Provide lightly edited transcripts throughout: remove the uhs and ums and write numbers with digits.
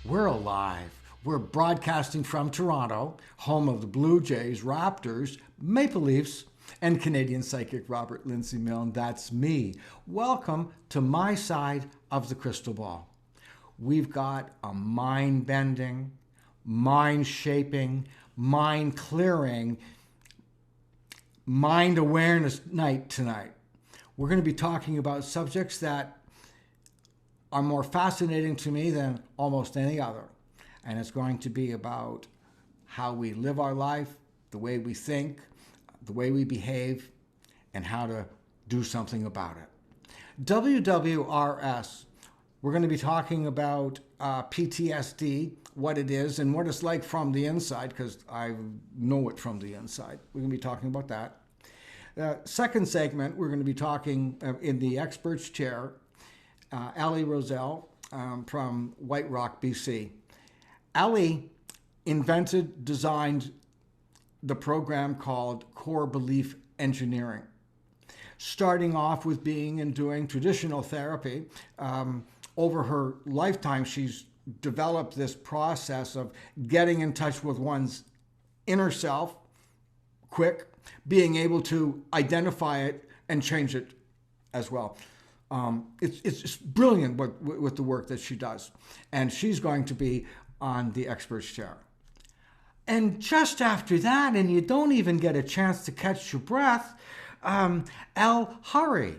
We're alive. We're broadcasting from Toronto, home of the Blue Jays, Raptors, Maple Leafs, and Canadian psychic Robert Lindsay Milne. That's me. Welcome to my side of the crystal ball. We've got a mind-bending, mind-shaping, mind-clearing, mind-awareness night tonight. We're going to be talking about subjects that are more fascinating to me than almost any other. And it's going to be about how we live our life, the way we think, the way we behave, and how to do something about it. WWRS, we're going to be talking about PTSD, what it is, and what it's like from the inside, because I know it from the inside. We're going to be talking about that. Second segment, we're going to be talking in the expert's chair, Roselle from White Rock, BC. Elle designed the program called Core Belief Engineering. Starting off with being and doing traditional therapy, over her lifetime, she's developed this process of getting in touch with one's inner self quick, being able to identify it and change it as well. It's brilliant with the work that she does. And she's going to be on the expert's chair. And just after that, and you don't even get a chance to catch your breath, Elle Hari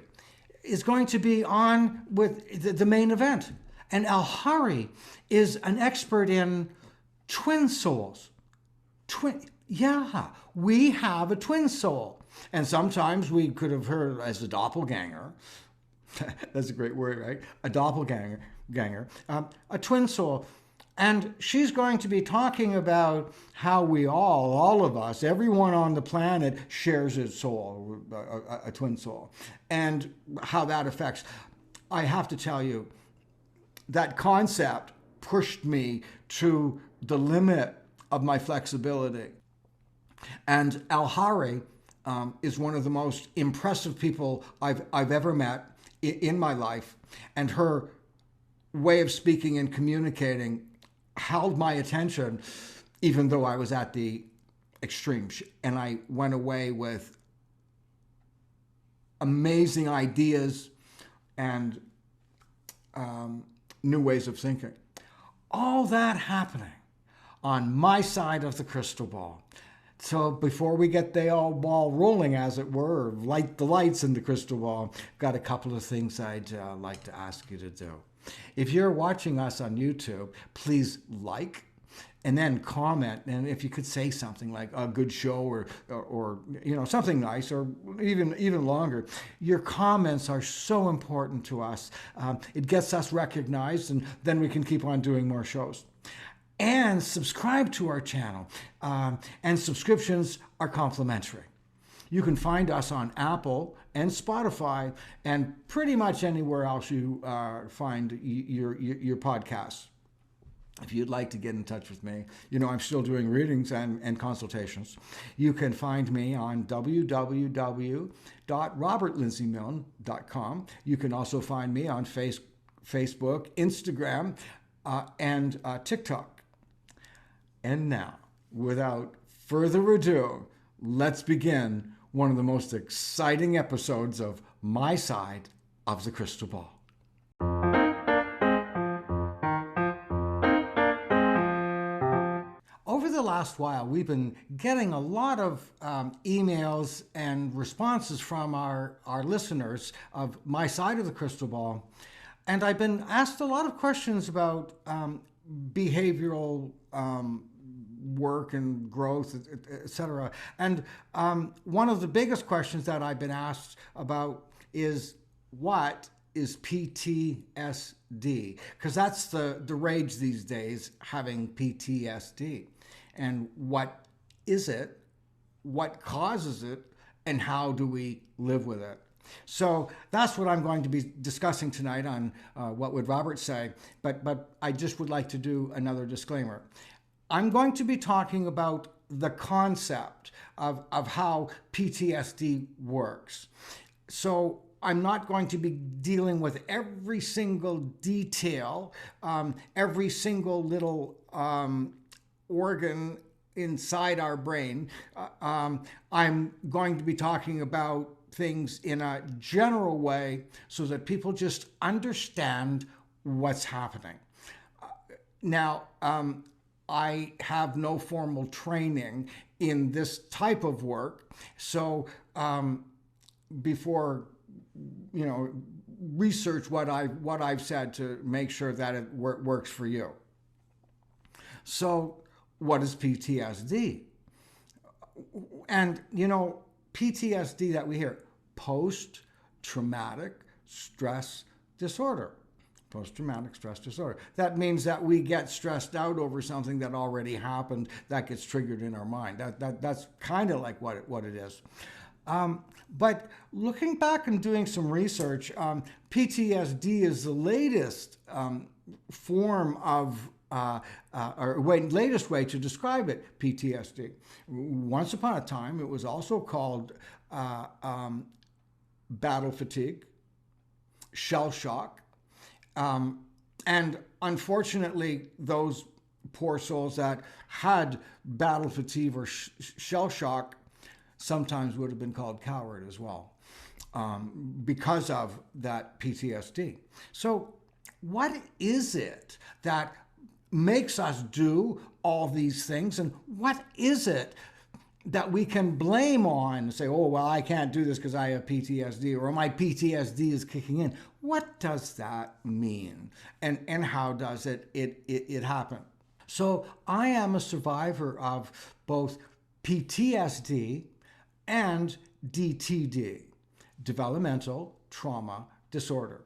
is going to be on with the main event. And Elle Hari is an expert in twin souls. We have a twin soul. And sometimes we could have heard as a doppelganger. That's a great word, right? A doppelganger, a twin soul. And she's going to be talking about how we all of us, everyone on the planet shares a soul, a twin soul, and how that affects. I have to tell you, that concept pushed me to the limit of my flexibility. And Elle Hari is one of the most impressive people I've ever met in my life, and her way of speaking and communicating held my attention, even though I was at the extreme. And I went away with amazing ideas and new ways of thinking. All that happening on my side of the crystal ball. So before we get the old ball rolling, as it were, light the lights in the crystal ball, got a couple of things I'd like to ask you to do. If you're watching us on YouTube, please like and then comment. And if you could say something like a good show or something nice or even longer. Your comments are so important to us. It gets us recognized, and then we can keep on doing more shows. And subscribe to our channel. And subscriptions are complimentary. You can find us on Apple and Spotify and pretty much anywhere else you find your podcasts. If you'd like to get in touch with me, I'm still doing readings and consultations. You can find me on www.robertlindsay.com. You can also find me on Facebook, Instagram, and TikTok. And now, without further ado, let's begin one of the most exciting episodes of My Side of the Crystal Ball. Over the last while, we've been getting a lot of emails and responses from our listeners of My Side of the Crystal Ball. And I've been asked a lot of questions about behavioral work and growth, etc. And one of the biggest questions that I've been asked about is, what is PTSD? Because that's the rage these days, having PTSD. And what is it? What causes it? And how do we live with it? So that's what I'm going to be discussing tonight on What Would Robert Say? But I just would like to do another disclaimer. I'm going to be talking about the concept of how PTSD works. So I'm not going to be dealing with every single detail, every single little organ inside our brain. I'm going to be talking about things in a general way so that people just understand what's happening. Now, I have no formal training in this type of work, so before research what I've said to make sure that it works for you. So, what is PTSD? And PTSD that we hear, post-traumatic stress disorder. Post-traumatic stress disorder. That means that we get stressed out over something that already happened that gets triggered in our mind. That's kind of like what it is. But looking back and doing some research, PTSD is the latest form of, latest way to describe it, PTSD. Once upon a time, it was also called battle fatigue, shell shock, and unfortunately, those poor souls that had battle fatigue or shell shock sometimes would have been called coward as well, because of that PTSD. So what is it that makes us do all these things, and what is it that we can blame on and say, oh, well, I can't do this because I have PTSD, or my PTSD is kicking in? What does that mean? And how does it happen? So I am a survivor of both PTSD and DTD, developmental trauma disorder.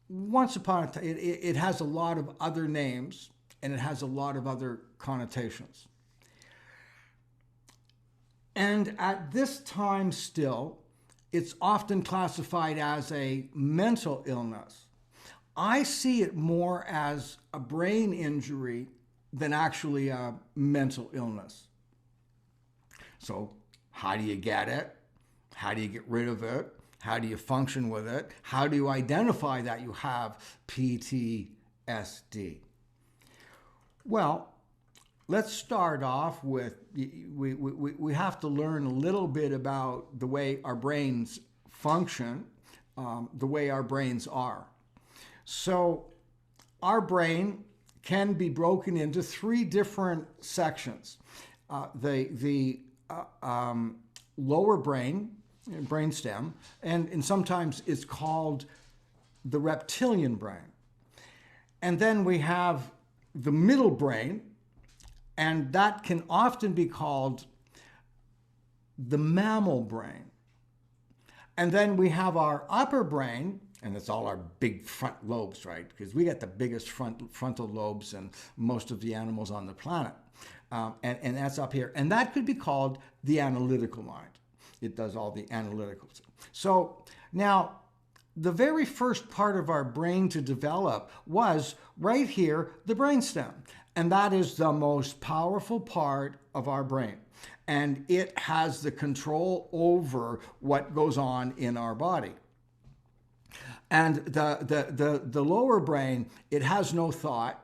Once upon a time, it has a lot of other names, and it has a lot of other connotations. And at this time still, it's often classified as a mental illness. I see it more as a brain injury than actually a mental illness. So how do you get it? How do you get rid of it? How do you function with it? How do you identify that you have PTSD? Well, let's start off with, we have to learn a little bit about the way our brains function, the way our brains are. So our brain can be broken into three different sections. The lower brain, brainstem, and sometimes it's called the reptilian brain. And then we have the middle brain, and that can often be called the mammal brain. And then we have our upper brain, and it's all our big front lobes, right? Because we got the biggest frontal lobes than most of the animals on the planet. And that's up here. And that could be called the analytical mind. It does all the analyticals. So now, the very first part of our brain to develop was right here, the brainstem. And that is the most powerful part of our brain. And it has the control over what goes on in our body. And the lower brain, it has no thought.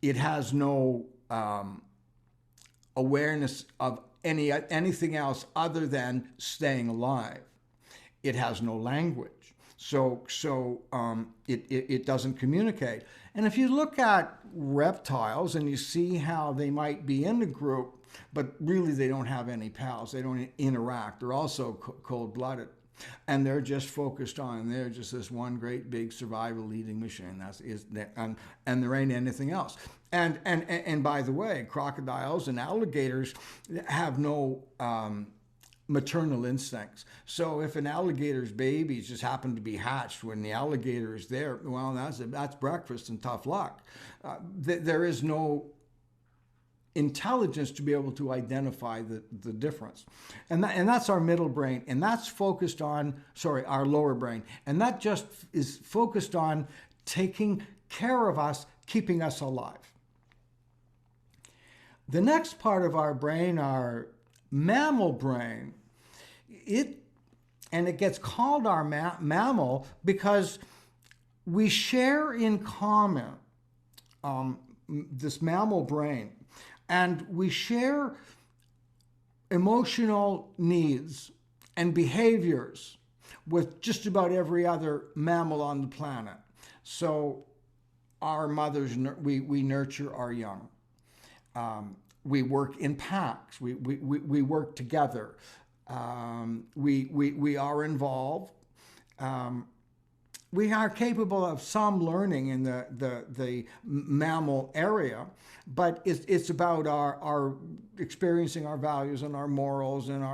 It has no awareness of anything else other than staying alive. It has no language. So it doesn't communicate. And if you look at reptiles and you see how they might be in a group, but really they don't have any pals, they don't interact, they're also cold-blooded. And they're just focused on, they're just this one great big survival eating machine. And there ain't anything else. And by the way, crocodiles and alligators have no maternal instincts. So if an alligator's babies just happen to be hatched when the alligator is there, well, that's breakfast and tough luck. There is no intelligence to be able to identify the difference. And that's our middle brain. And that's focused on, our lower brain. And that just is focused on taking care of us, keeping us alive. The next part of our brain, our mammal brain, it And it gets called our mammal because we share in common this mammal brain, and we share emotional needs and behaviors with just about every other mammal on the planet. So our mothers, we nurture our young. We work in packs. We work together. We are involved. We are capable of some learning in the mammal area, but it's about our experiencing our values and our morals and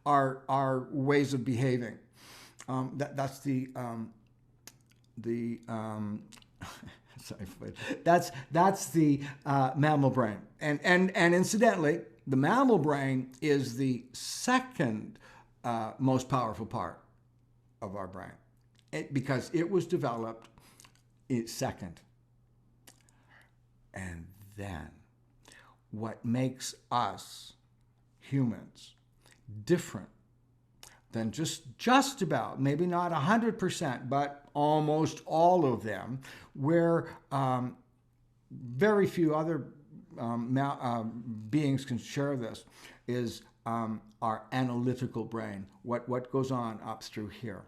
our ways of behaving. That's the sorry, that's the mammal brain, and incidentally, the mammal brain is the second most powerful part of our brain, because it was developed second. And then, what makes us humans different than just about, maybe not 100%, but almost all of them, where very few other beings can share this, is our analytical brain, what goes on up through here.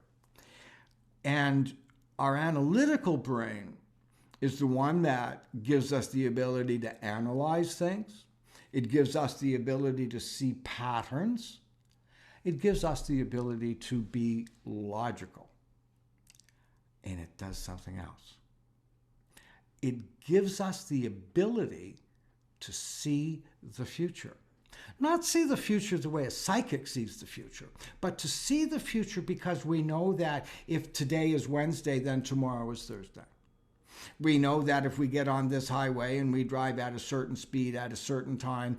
And our analytical brain is the one that gives us the ability to analyze things. It gives us the ability to see patterns. It gives us the ability to be logical. And it does something else. It gives us the ability to see the future. Not see the future the way a psychic sees the future, but to see the future because we know that if today is Wednesday, then tomorrow is Thursday. We know that if we get on this highway and we drive at a certain speed at a certain time,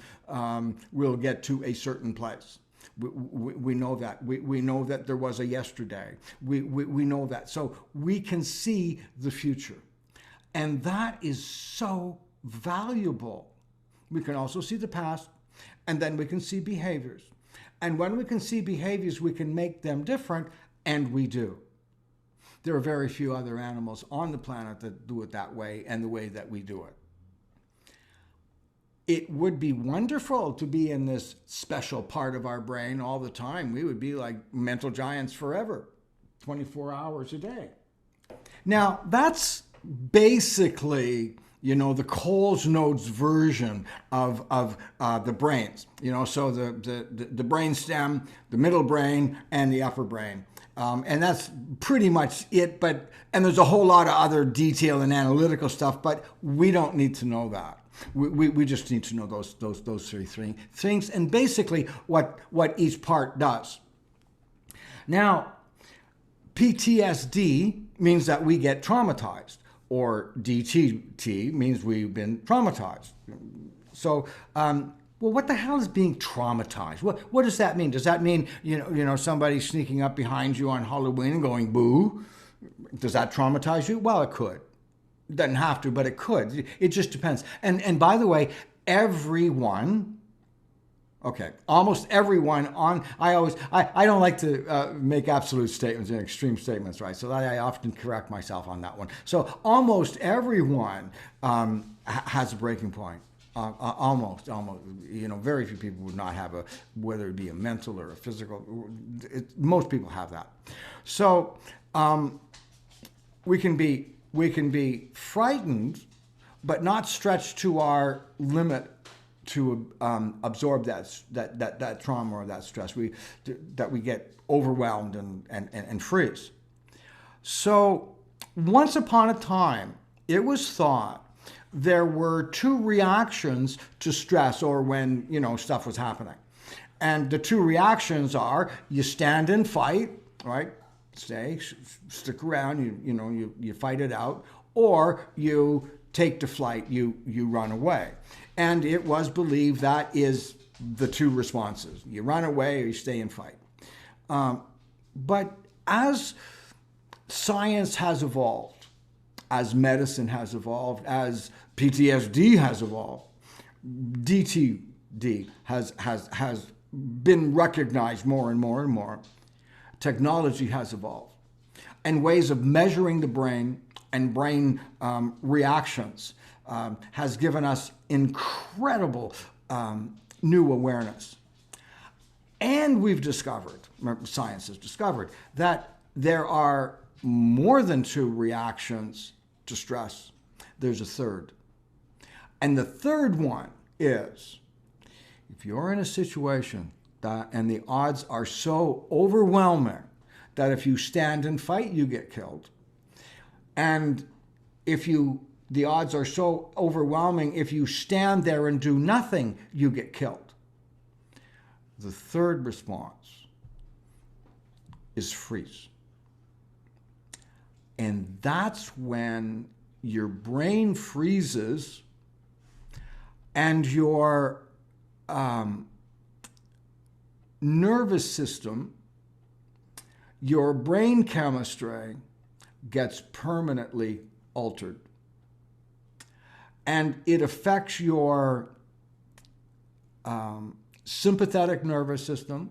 we'll get to a certain place. We know that. We know that there was a yesterday. We know that. So we can see the future. And that is so valuable. We can also see the past, and then we can see behaviors. And when we can see behaviors, we can make them different, and we do. There are very few other animals on the planet that do it that way and the way that we do it. It would be wonderful to be in this special part of our brain all the time. We would be like mental giants forever, 24 hours a day. Now, that's basically, the Coles Notes version of the brains. So the brain stem, the middle brain, and the upper brain. And that's pretty much it. And there's a whole lot of other detail and analytical stuff, but we don't need to know that. We just need to know those three things, and basically what each part does. Now, PTSD means that we get traumatized, or DTT means we've been traumatized. So, well, what the hell is being traumatized? What does that mean? Does that mean somebody sneaking up behind you on Halloween and going boo? Does that traumatize you? Well, it could. It doesn't have to, but it could. It just depends. And by the way, almost everyone I don't like to make absolute statements and extreme statements, right? So I often correct myself on that one. So almost everyone has a breaking point. Almost. Very few people would not have whether it be a mental or a physical. Most people have that. So we can be frightened, but not stretched to our limit to absorb that trauma or that stress. That we get overwhelmed and freeze. So once upon a time, it was thought there were two reactions to stress, or when stuff was happening, and the two reactions are: you stand and fight, right? Stick around, you fight it out, or you take to flight, you run away. And it was believed that is the two responses. You run away or you stay and fight. But as science has evolved, as medicine has evolved, as PTSD has evolved, DTD has been recognized more and more and more. technology has evolved, and ways of measuring the brain and brain reactions has given us incredible new awareness. And we've discovered, science has discovered, that there are more than 2 reactions to stress. There's a third. And the third one is, if you're in a situation and the odds are so overwhelming that if you stand and fight, you get killed. And the odds are so overwhelming, if you stand there and do nothing, you get killed. The third response is freeze. And that's when your brain freezes and your nervous system, your brain chemistry gets permanently altered. And it affects your sympathetic nervous system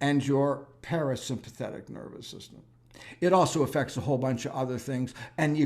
and your parasympathetic nervous system. It also affects a whole bunch of other things. And I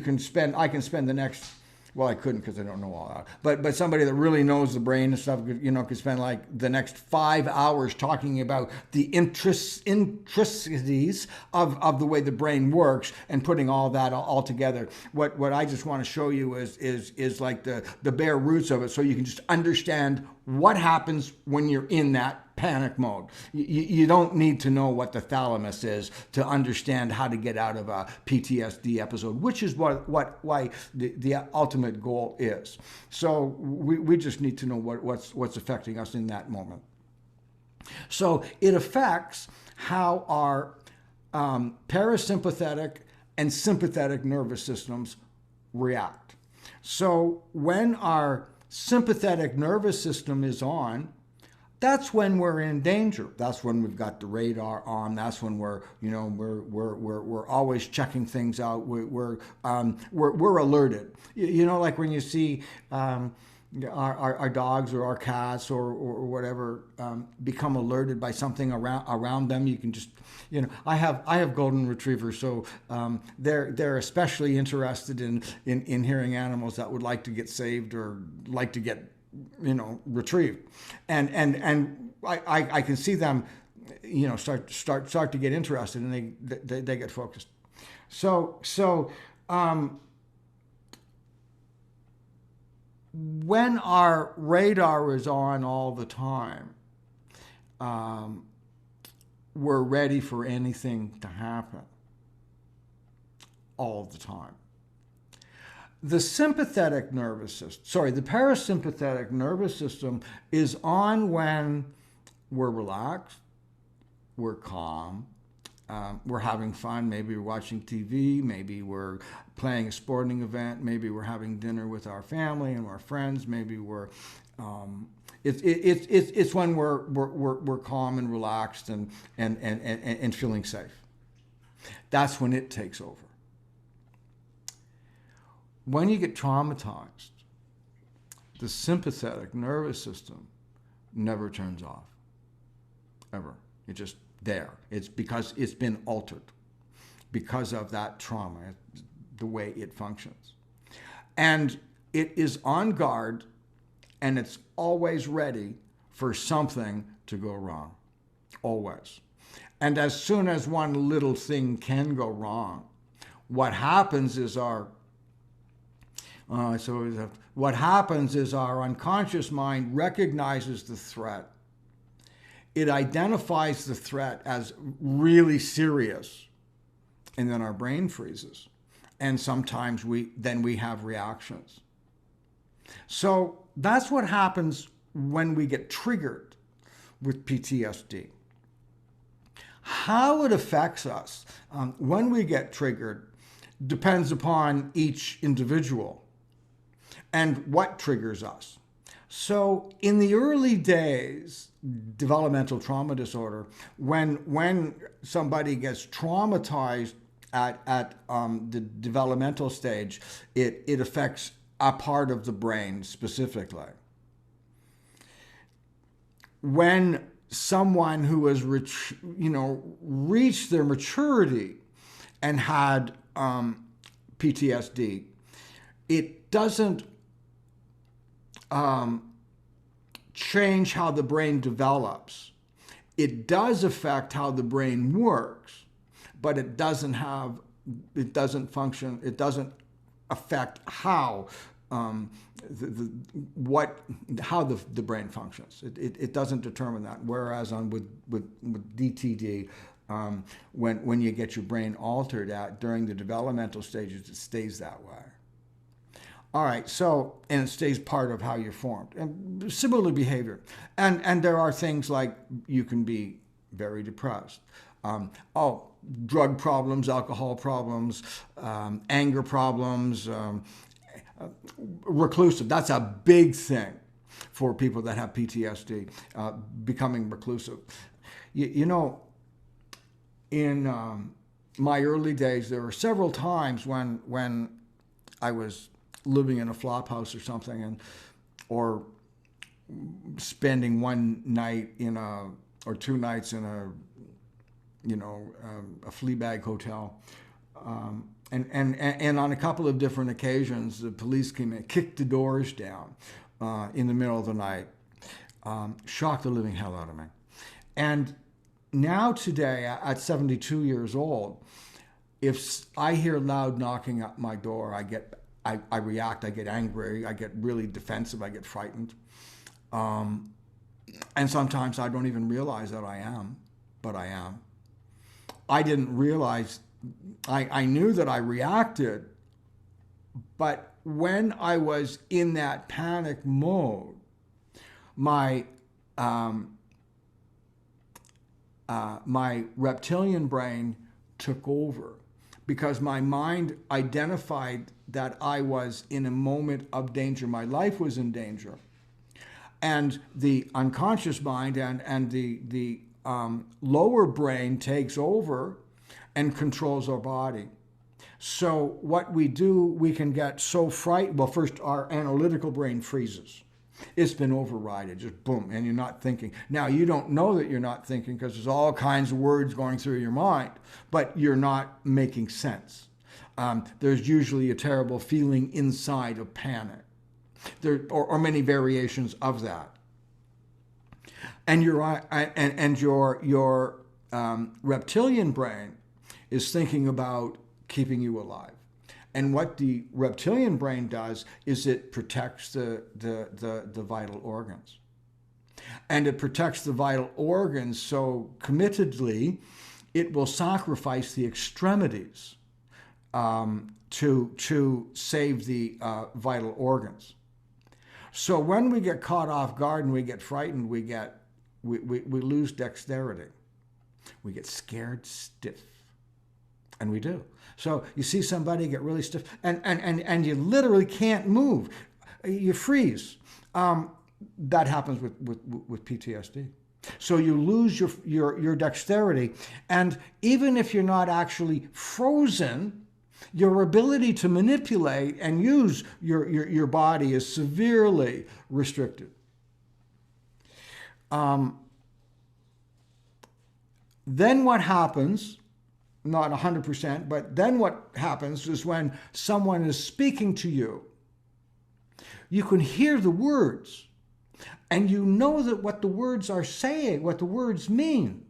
can spend the next, well, I couldn't because I don't know all that. But somebody that really knows the brain and stuff, could spend like the next 5 hours talking about the intricacies of the way the brain works and putting all that all together. What I just want to show you is like the bare roots of it, so you can just understand what happens when you're in that panic mode. You don't need to know what the thalamus is to understand how to get out of a PTSD episode, which is why the ultimate goal is. So we just need to know what's affecting us in that moment. So it affects how our parasympathetic and sympathetic nervous systems react. So when our sympathetic nervous system is on, that's when we're in danger. That's when we've got the radar on. That's when we're always checking things out. We're alerted. Like when you see our dogs or our cats or whatever become alerted by something around them. You can just, I have golden retrievers, so they're especially interested in hearing animals that would like to get saved or like to get retrieved, and I can see them, start to get interested, and they get focused. So when our radar is on all the time, we're ready for anything to happen all the time. The parasympathetic nervous system is on when we're relaxed, we're calm, we're having fun. Maybe we're watching TV, maybe we're playing a sporting event, maybe we're having dinner with our family and our friends, maybe we're it's when we're calm and relaxed and feeling safe. That's when it takes over. When you get traumatized, the sympathetic nervous system never turns off, ever. It's just there. It's because it's been altered because of that trauma, the way it functions. And it is on guard, and it's always ready for something to go wrong, always. And as soon as one little thing can go wrong, what happens is our unconscious mind recognizes the threat. It identifies the threat as really serious, and then our brain freezes. And sometimes we have reactions. So that's what happens when we get triggered with PTSD. How it affects us when we get triggered depends upon each individual and what triggers us. So in the early days, developmental trauma disorder, when somebody gets traumatized at the developmental stage, it affects a part of the brain specifically. When someone who has reached their maturity and had PTSD, it doesn't change how the brain develops. It does affect how the brain works, but it doesn't function, it doesn't affect how the brain functions. It doesn't determine that. Whereas with DTD, when you get your brain altered during the developmental stages, it stays that way. All right, and it stays part of how you're formed. And similar behavior. And there are things like you can be very depressed. Drug problems, alcohol problems, anger problems, reclusive. That's a big thing for people that have PTSD, becoming reclusive. In my early days, there were several times when I was living in a flop house or something, or spending one night or 2 nights in a flea bag hotel, and on a couple of different occasions, the police came in, kicked the doors down in the middle of the night, shocked the living hell out of me. And now today, at 72 years old, if I hear loud knocking at my door, I react, I get angry, I get really defensive, I get frightened. And sometimes I don't even realize that I am, but I am. I didn't realize, I knew that I reacted, but when I was in that panic mode, my reptilian brain took over, because my mind identified that I was in a moment of danger. My life was in danger. And the unconscious mind and the lower brain takes over and controls our body. So what we do, we can get so frightened. Well, first, our analytical brain freezes. It's been overridden, just boom, and you're not thinking. Now, you don't know that you're not thinking because there's all kinds of words going through your mind, but you're not making sense. There's usually a terrible feeling inside of panic. There are many variations of that. And your reptilian brain is thinking about keeping you alive. And what the reptilian brain does is it protects the vital organs. And it protects the vital organs so committedly, it will sacrifice the extremities to save the vital organs. So when we get caught off guard and we get frightened, we lose dexterity. We get scared stiff. And we do. So you see somebody get really stiff, and you literally can't move. You freeze. That happens with PTSD. So you lose your dexterity, and even if you're not actually frozen, your ability to manipulate and use your body is severely restricted. Then what happens? Not 100%, but then what happens is when someone is speaking to you, you can hear the words, and you know that what the words are saying, what the words mean,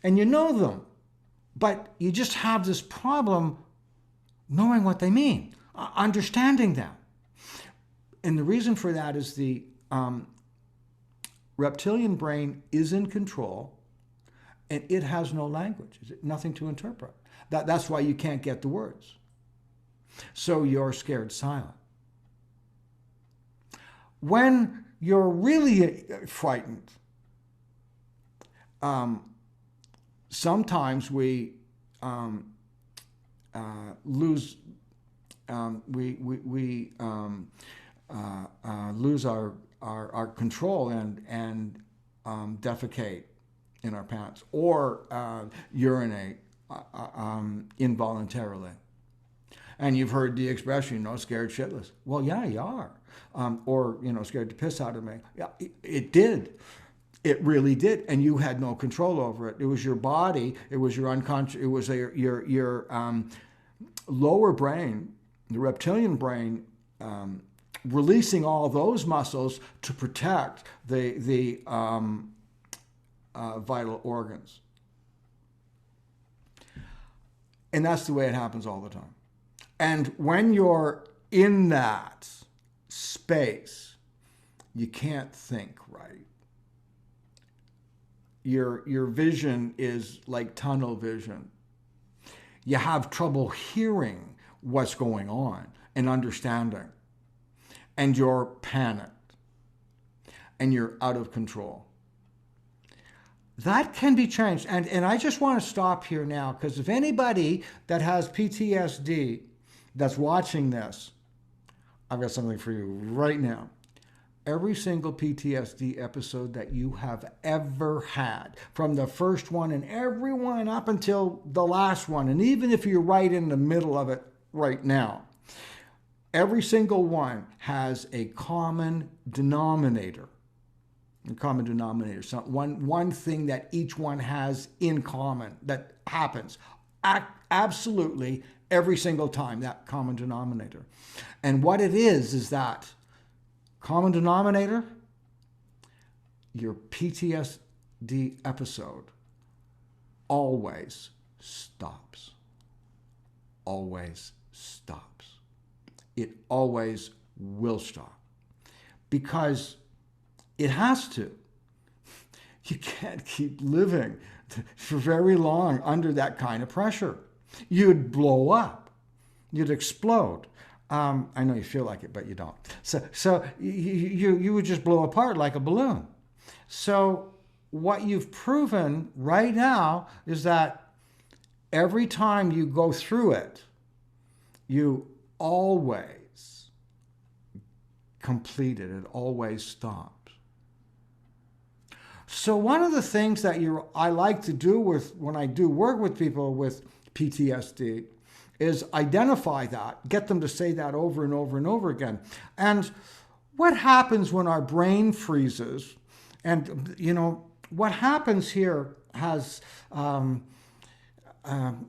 and you know them, but you just have this problem knowing what they mean, understanding them. And the reason for that is the reptilian brain is in control, and it has no language, nothing to interpret. That's why you can't get the words. So you're scared silent. When you're really frightened, sometimes we lose lose our control and defecate in our pants, or urinate involuntarily. And you've heard the expression, scared shitless. Well, yeah, you are. Or, scared to piss out of me. Yeah, it did. It really did, and you had no control over it. It was your body. It was your unconscious. It was your lower brain, the reptilian brain, releasing all those muscles to protect the vital organs. And that's the way it happens all the time. And when you're in that space, you can't think right. Your vision is like tunnel vision. You have trouble hearing what's going on and understanding. And you're panicked. And you're out of control. That can be changed. And I just want to stop here now, because if anybody that has PTSD that's watching this, I've got something for you right now. Every single PTSD episode that you have ever had, from the first one and every one up until the last one, and even if you're right in the middle of it right now, every single one has a common denominator. So one thing that each one has in common that happens absolutely every single time, that common denominator. And what it is that common denominator, your PTSD episode always stops. Always stops. It always will stop. Because it has to. You can't keep living for very long under that kind of pressure. You'd blow up. You'd explode. I know you feel like it, but you don't. So you would just blow apart like a balloon. So what you've proven right now is that every time you go through it, you always complete it. It always stops. So one of the things that I like to do when I do work with people with PTSD is identify that, get them to say that over and over and over again. And what happens when our brain freezes? And, what happens here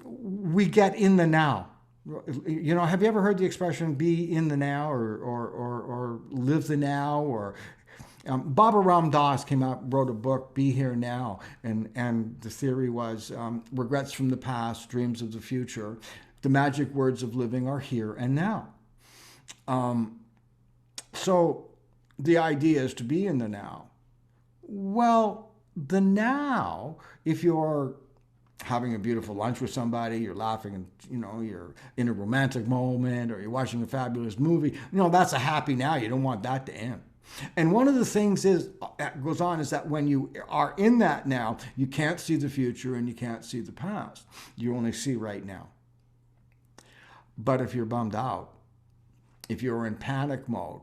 we get in the now. Have you ever heard the expression be in the now or live the now? Or Baba Ram Dass wrote a book, Be Here Now, and the theory was regrets from the past, dreams of the future. The magic words of living are here and now. So the idea is to be in the now. Well, the now, if you're having a beautiful lunch with somebody, you're laughing and, you're in a romantic moment, or you're watching a fabulous movie, that's a happy now. You don't want that to end. And one of the things that goes on is that when you are in that now, you can't see the future and you can't see the past. You only see right now. But if you're bummed out, if you're in panic mode,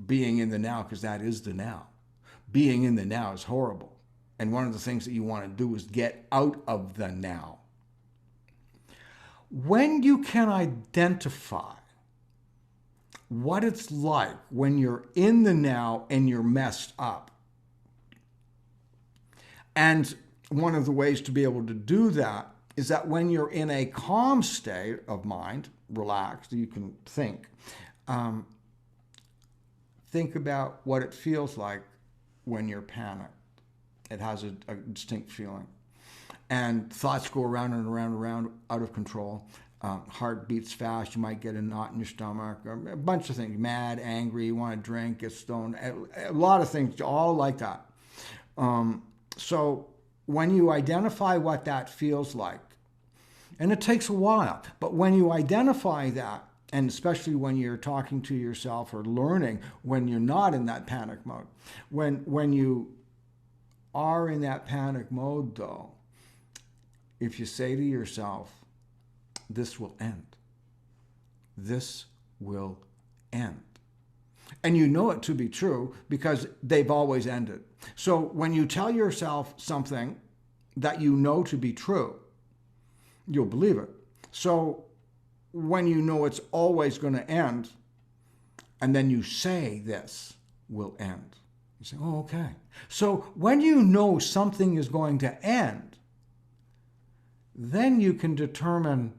being in the now, because that is the now, being in the now is horrible. And one of the things that you want to do is get out of the now. When you can identify what it's like when you're in the now and you're messed up. And one of the ways to be able to do that is that when you're in a calm state of mind, relaxed, you can think. Think about what it feels like when you're panicked. It has a distinct feeling. And thoughts go around and around and around, out of control. Heart beats fast, you might get a knot in your stomach, a bunch of things, mad, angry, you want to drink, get stoned, a lot of things, all like that. So when you identify what that feels like, and it takes a while, but when you identify that, and especially when you're talking to yourself or learning when you're not in that panic mode, when you are in that panic mode though, if you say to yourself, this will end. This will end. And you know it to be true because they've always ended. So when you tell yourself something that you know to be true, you'll believe it. So when you know it's always going to end, and then you say this will end, You say, oh, okay. So when you know something is going to end, then you can determine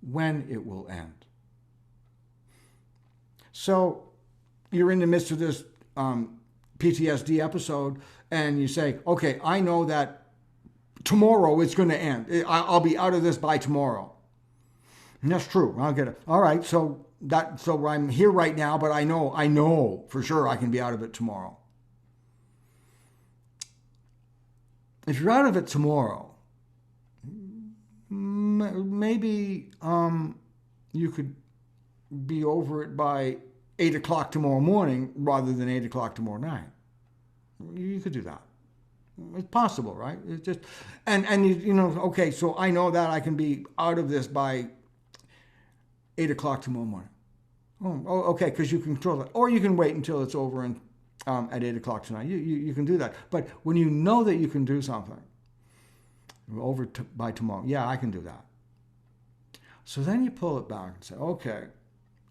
when it will end. So you're in the midst of this PTSD episode, and you say, okay, I know that tomorrow it's going to end. I'll be out of this by tomorrow. And that's true. I'll get it. All right. So I'm here right now, but I know for sure I can be out of it tomorrow. If you're out of it tomorrow, maybe you could be over it by 8 o'clock tomorrow morning rather than 8 o'clock tomorrow night. You could do that. It's possible, right? It's just, and you know, okay, so I know that I can be out of this by 8 o'clock tomorrow morning. Oh, okay, because you can control that. Or you can wait until it's over and at 8 o'clock tonight. You can do that. But when you know that you can do something by tomorrow, yeah, I can do that. So then you pull it back and say, okay,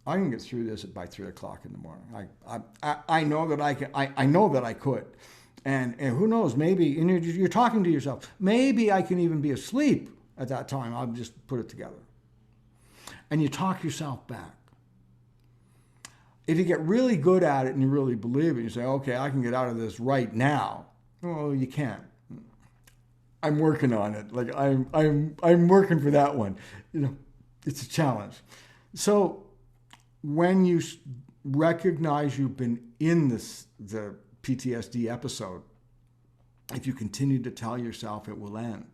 I can get through this by 3 o'clock in the morning. I know that I can. I know that I could. And who knows, maybe, and you're talking to yourself, maybe I can even be asleep at that time. I'll just put it together. And you talk yourself back. If you get really good at it and you really believe it, you say, okay, I can get out of this right now. Well, you can't. I'm working on it. Like I'm working for that one. You know, it's a challenge. So when you recognize you've been in the PTSD episode, if you continue to tell yourself it will end.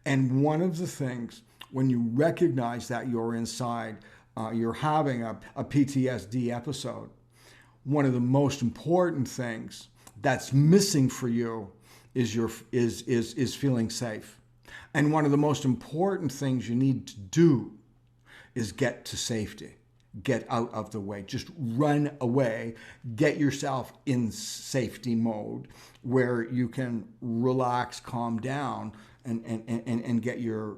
And one of the things, when you recognize that you're inside, you're having a PTSD episode, one of the most important things that's missing for you is feeling safe. And one of the most important things you need to do is get to safety. Get out of the way. Just run away. Get yourself in safety mode where you can relax, calm down, and get your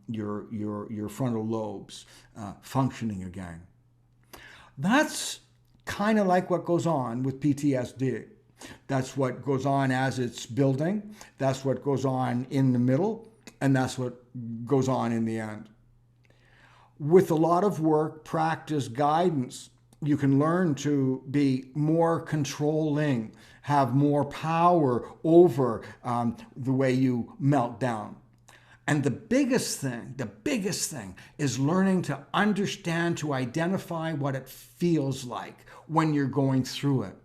your frontal lobes functioning again. That's kind of like what goes on with PTSD. That's what goes on as it's building. That's what goes on in the middle, and that's what goes on in the end. With a lot of work, practice, guidance, you can learn to be more controlling, have more power over the way you melt down. And the biggest thing is learning to understand, to identify what it feels like when you're going through it.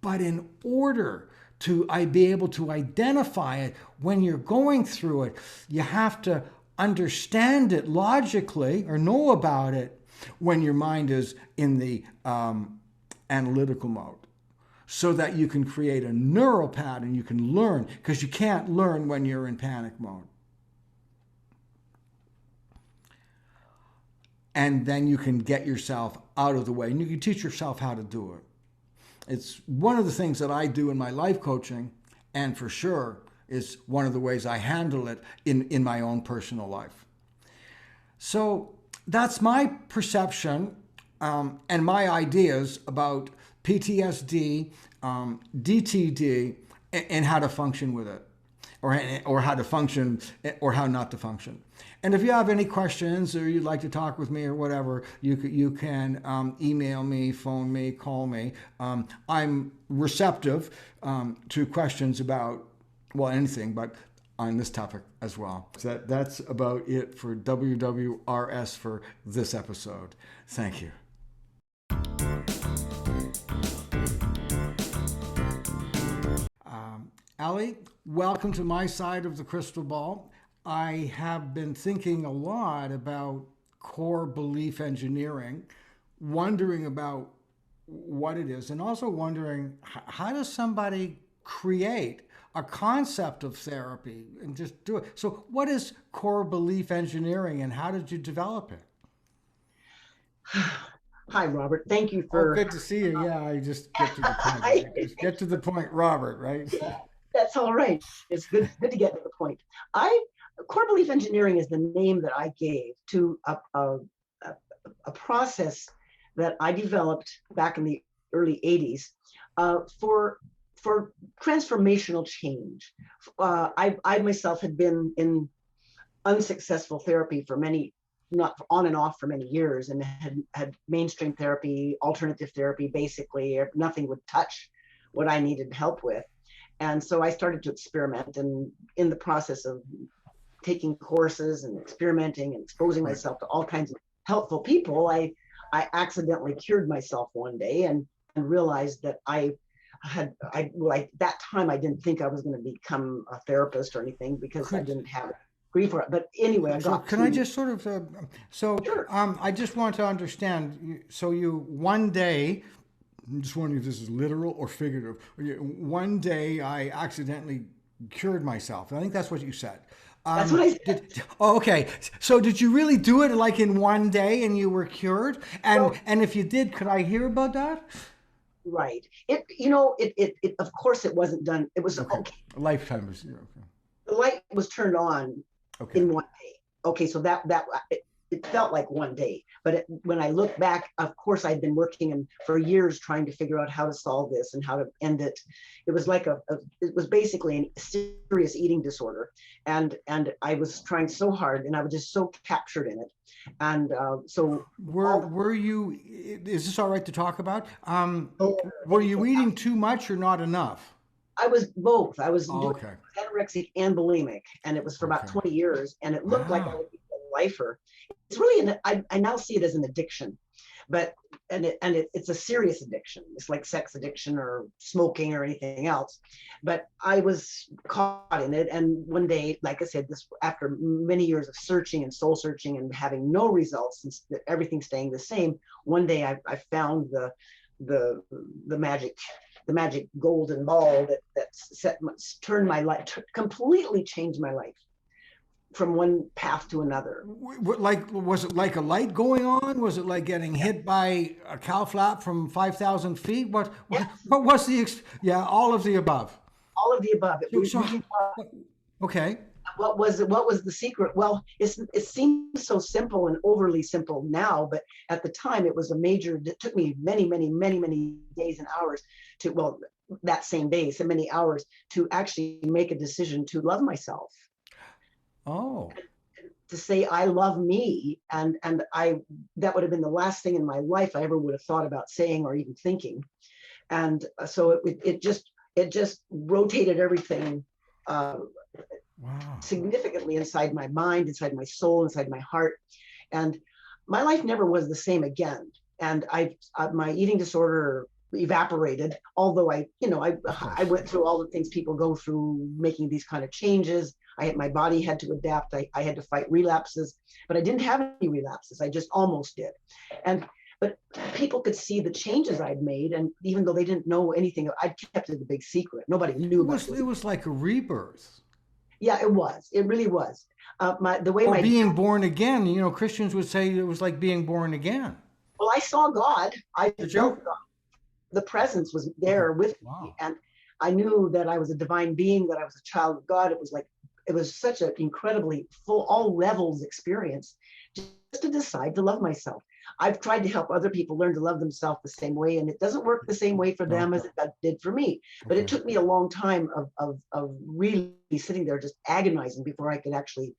But in order to be able to identify it when you're going through it, you have to understand it logically or know about it when your mind is in the analytical mode, so that you can create a neural pattern. You can learn, because you can't learn when you're in panic mode. And then you can get yourself out of the way, and you can teach yourself how to do it. It's one of the things that I do in my life coaching, and for sure is one of the ways I handle it in my own personal life. So that's my perception and my ideas about PTSD, DTD, and how to function with it, or how to function, or how not to function. And if you have any questions, or you'd like to talk with me or whatever, you can email me, phone me, call me. I'm receptive to questions about, well, anything, but on this topic as well. So that's about it for WWRS for this episode. Thank you. Ellie, welcome to my side of the crystal ball. I have been thinking a lot about core belief engineering, wondering about what it is, and also wondering, how does somebody create a concept of therapy and just do it? So what is core belief engineering, and how did you develop it? Hi, Robert. Thank you for. Oh, good to see you. Yeah, I just get to the point, right? Just get to the point, Robert, right? That's all right. It's good to get to the point. Core belief engineering is the name that I gave to a process that I developed back in the early 80s for transformational change. I myself had been in unsuccessful therapy for many, not on and off for many years, and had mainstream therapy, alternative therapy, basically nothing would touch what I needed help with. And so I started to experiment, and in the process of taking courses and experimenting and exposing myself to all kinds of helpful people, I accidentally cured myself one day and realized that at that time I didn't think I was going to become a therapist or anything, because I didn't have grief for it. But anyway, I got. Can I just sort of Sure. I just want to understand. So you one day, I'm just wondering if this is literal or figurative. One day I accidentally cured myself. I think that's what you said. That's what I said. Okay. So did you really do it like in one day and you were cured? And if you did, could I hear about that? Right. It of course it wasn't done. It was okay. A lifetime was okay. The light was turned on in one day. Okay, so it felt like one day, but when I look back, of course, I'd been working for years trying to figure out how to solve this and how to end it. It was like it was basically a serious eating disorder, and I was trying so hard, and I was just so captured in it. And so were you? Is this all right to talk about? Were you eating too much or not enough? I was both. I was anorexic and bulimic, and it was for about 20 years, and it looked like I would be a lifer. It's really I now see it as an addiction, but it's a serious addiction. It's like sex addiction or smoking or anything else. But I was caught in it, and one day, like I said, this after many years of searching and soul searching and having no results, and everything staying the same, one day I found the magic golden ball that turned my life, completely changed my life from one path to another. Like, was it like a light going on? Was it like getting hit by a cow flap from 5,000 feet? What was all of the above? All of the above. Okay. What was the secret? Well, it seems so simple and overly simple now, but at the time it took me many days and hours that same day, so many hours to actually make a decision to love myself. Oh. To say I love me, and that would have been the last thing in my life I ever would have thought about saying or even thinking. And so it just rotated everything significantly inside my mind, inside my soul, inside my heart. And my life never was the same again. And my eating disorder evaporated, although I went through all the things people go through making these kind of changes. My body had to adapt. I had to fight relapses, but I didn't have any relapses. I just almost did. But people could see the changes I'd made, and even though they didn't know anything, I'd kept it a big secret. Nobody knew. It was like a rebirth. Yeah, it was. It really was. Being born again. Christians would say it was like being born again. Well, I saw God. I felt God. The presence was there with me, and I knew that I was a divine being, that I was a child of God. It was such an incredibly full, all levels experience, just to decide to love myself. I've tried to help other people learn to love themselves the same way, and it doesn't work the same way for them as it did for me. But it took me a long time of really sitting there just agonizing before I could actually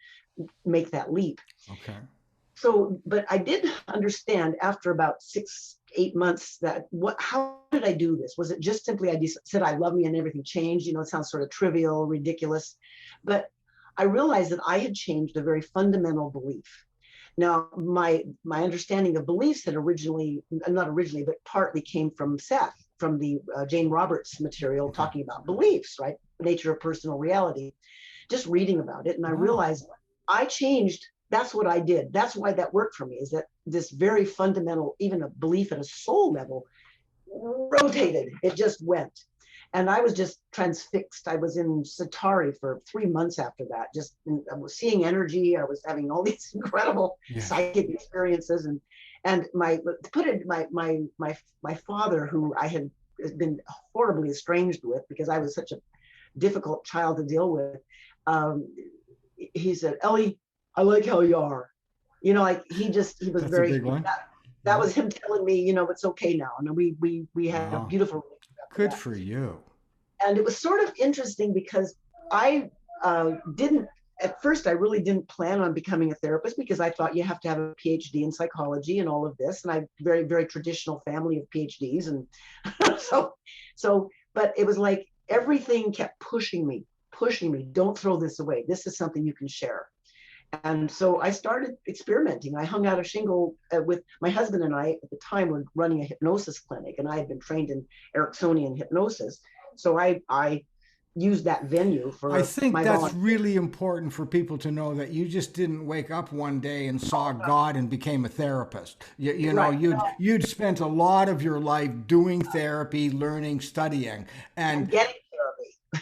make that leap. Okay. So, but I did understand after about 6-8 months how did I do this? Was it just simply I said I love me and everything changed? It sounds sort of trivial, ridiculous, but I realized that I had changed a very fundamental belief. Now, my understanding of beliefs had not originally, but partly came from Seth, from the Jane Roberts material talking about beliefs, right? The nature of personal reality, just reading about it. And I realized I changed. That's what I did. That's why that worked for me, is that this very fundamental, even a belief at a soul level, rotated. It just went. And I was just transfixed. I was in Satari for 3 months after that. I was seeing energy. I was having all these incredible psychic experiences. And my father, who I had been horribly estranged with because I was such a difficult child to deal with, he said, "Ellie, I like how you are." He was That's very. a big one. that was him telling me, it's okay now. And we had a Wow. beautiful relationship after Good that. for you. And it was sort of interesting because I didn't, at first, I really didn't plan on becoming a therapist because I thought you have to have a PhD in psychology and all of this. And I very, very traditional family of PhDs. And but it was like everything kept pushing me. Don't throw this away. This is something you can share. And so I started experimenting. I hung out a shingle with my husband, and I at the time were running a hypnosis clinic, and I had been trained in Ericksonian hypnosis. So I used that venue I for think my that's volunteer. really important for people to know that you just didn't wake up one day and saw God and became a therapist. You know, Right. you'd spent a lot of your life doing therapy, learning, studying, And and getting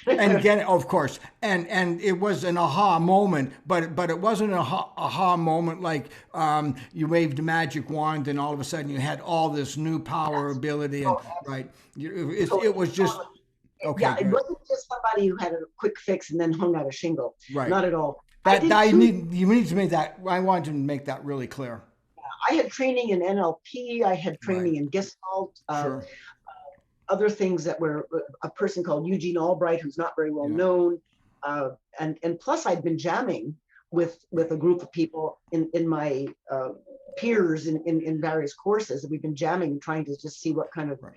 therapy. getting, of course, and it was an aha moment, but it wasn't an aha moment like you waved a magic wand and all of a sudden you had all this new power, Yes. ability, and Oh, right. totally, It was just totally. okay, Yeah, it good. wasn't just somebody who had a quick fix and then hung out a shingle. Right. Not at all. I That did I too. need you need to make that. I want to make that really clear. I had training in NLP. I had Right. training in Gestalt. Sure. Other things that were a person called Eugene Albright, who's not very well Yeah. known, and plus I'd been jamming with a group of people in my peers in various courses. We've been jamming, trying to just see what kind of Right.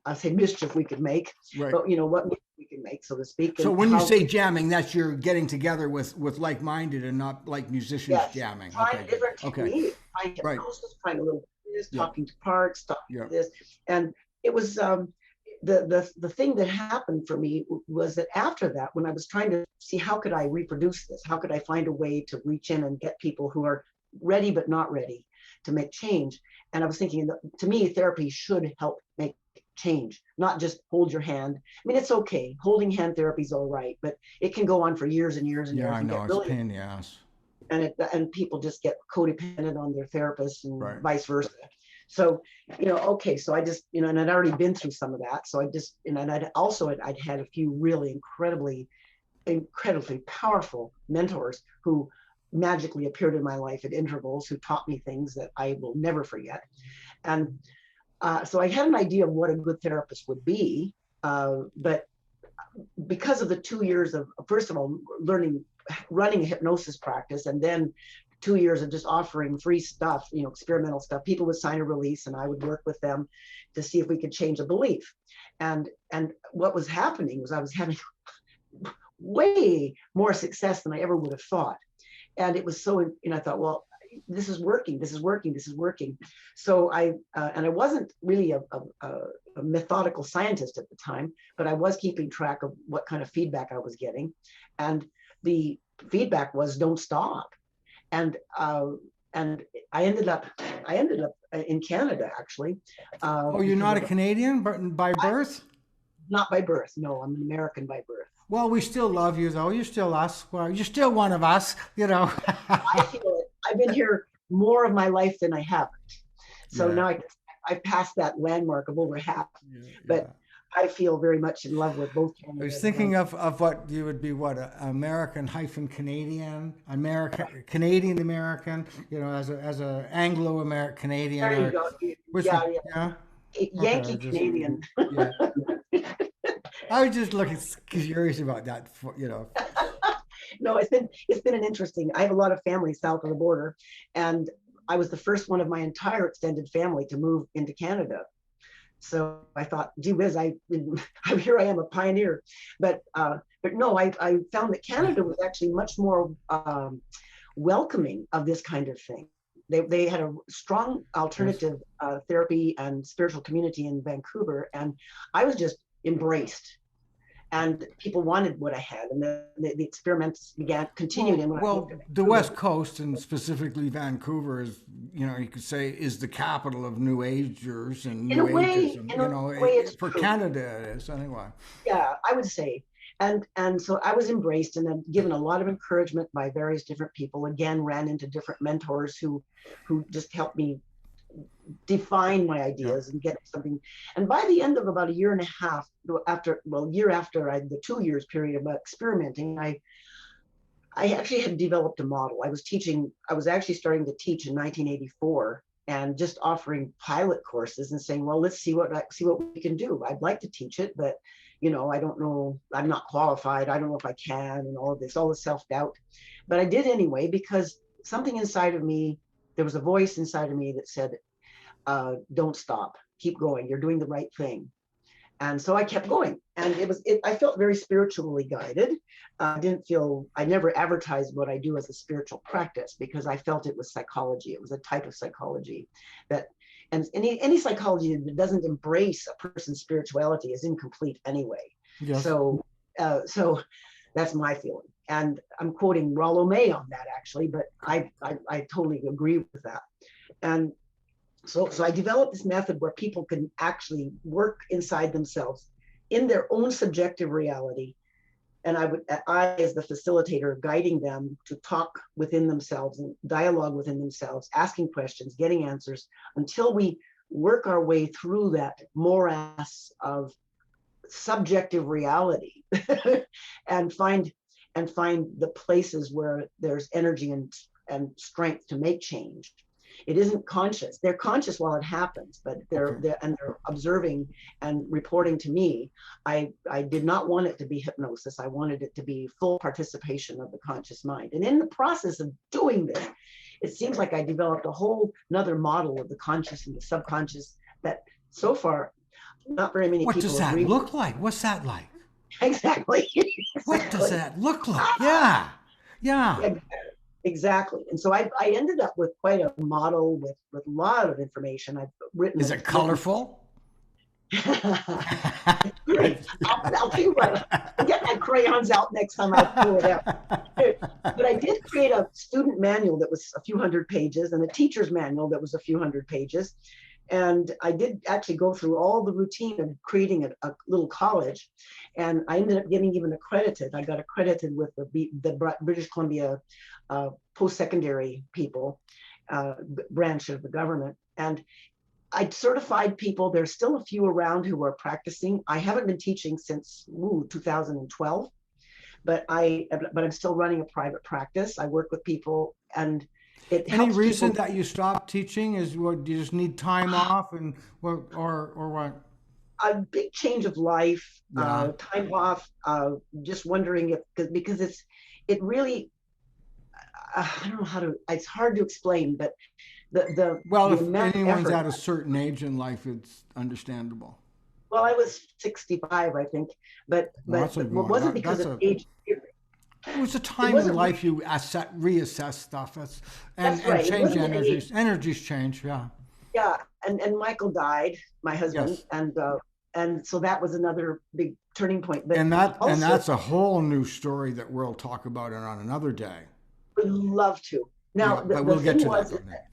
I say mischief we could make, Right. but what mischief we can make, so to speak, So and when you how. say jamming, that's you're getting together with like-minded and not like musicians Yes, jamming. trying Okay. Good. different Okay. techniques, trying Right. hypnosis, trying a little this, Yep. talking to parts, talking to Yep. this, and it was the thing that happened for me was that after that, when I was trying to see how could I reproduce this, how could I find a way to reach in and get people who are ready but not ready to make change, and I was thinking that to me therapy should help make change, not just hold your hand. I mean, it's okay, holding hand therapy is all right, but it can go on for years and years and Yeah, years I and know. get It's a really, pain in the ass. and people just get codependent on their therapists and Right. vice versa. So, okay, so I just, and I'd already been through some of that. So I just, and I'd had a few really incredibly powerful mentors who magically appeared in my life at intervals, who taught me things that I will never forget. And so I had an idea of what a good therapist would be, but because of the 2 years of, first of all, running a hypnosis practice, and then 2 years of just offering free stuff, experimental stuff, people would sign a release and I would work with them to see if we could change a belief. And what was happening was I was having way more success than I ever would have thought. And it was so, I thought, well, this is working. So and I wasn't really a methodical scientist at the time, but I was keeping track of what kind of feedback I was getting. And the feedback was don't stop. And I ended up in Canada, actually. Oh, you're Because not a of Canadian by birth? not by birth. No, I'm an American by birth. Well, we still love you though. You're still us. Well, you're still one of us, you know. I feel it. I've been here more of my life than I haven't. So Yeah. now I passed that landmark of over half, Yeah. Yeah. but I feel very much in love with both I was Canada thinking and of what you would be, what, American hyphen Canadian, Canadian American, as a Anglo American Canadian, there you or go. which Yeah, one? yeah. Yeah. Okay. Yankee Just Canadian. yeah. I was just looking curious about that. No, it's been an interesting. I have a lot of family south of the border, and I was the first one of my entire extended family to move into Canada. So I thought, gee whiz, here I am, a pioneer. But no, I found that Canada was actually much more welcoming of this kind of thing. They had a strong Yes. alternative therapy and spiritual community in Vancouver, and I was just embraced. And people wanted what I had, and the experiments continued. And when I moved to The Vancouver, West Coast and specifically Vancouver is, you could say, is the capital of New Agers and in a New way, Ageism. in a way, it's For true. Canada, it is anyway. Yeah, I would say. And so I was embraced and then given a lot of encouragement by various different people. Again, ran into different mentors who just helped me define my Yeah. ideas and get something. And by the end of about a year and a half, year after the 2 years period of experimenting, I actually had developed a model. I was actually starting to teach in 1984 and just offering pilot courses and saying, well, let's see what we can do. I'd like to teach it, but I don't know, I'm not qualified. I don't know if I can, and all of this, all the self-doubt. But I did anyway, because something inside of me, there was a voice inside of me that said, don't stop, keep going. You're doing the right thing. And so I kept going, and I felt very spiritually guided. I never advertised what I do as a spiritual practice, because I felt it was psychology. It was a type of psychology and any psychology that doesn't embrace a person's spirituality is incomplete anyway. Yes. So that's my feeling. And I'm quoting Rollo May on that, actually, but I totally agree with that. And so I developed this method where people can actually work inside themselves in their own subjective reality. And I, as the facilitator, guiding them to talk within themselves and dialogue within themselves, asking questions, getting answers, until we work our way through that morass of subjective reality and find the places where there's energy and strength to make change. It isn't conscious. They're conscious while it happens, but they're observing and reporting to me. I did not want it to be hypnosis. I wanted it to be full participation of the conscious mind. And in the process of doing this, it seems like I developed a whole another model of the conscious and the subconscious that so far not very many people agree. What does that look like? What's that like? Exactly. What does that look like? Yeah. Exactly. And so I ended up with quite a model with a lot of information. I've written. Is it colorful? I'll tell you what, I'll get my crayons out next time I pull it out. But I did create a student manual that was a few hundred pages and a teacher's manual that was a few hundred pages. And I did actually go through all the routine of creating a little college. And I ended up getting even accredited. I got accredited with the British Columbia post-secondary people branch of the government. And I certified people. There's still a few around who are practicing. I haven't been teaching since 2012, but I'm still running a private practice. I work with people, and any reason that you stopped teaching is what, you just need time off and or what? A big change of life, time off, just wondering because it really, I don't know how to, it's hard to explain, but if anyone's at a certain age in life, it's understandable. Well, I was 65, I think, but it wasn't because of age. It was a time in life you reassess stuff. And change energies. Energies change, yeah. Yeah, and Michael died, my husband, yes. And so that was another big turning point. But that's a whole new story that we'll talk about on another day. Would love to. Now, but we'll get to that.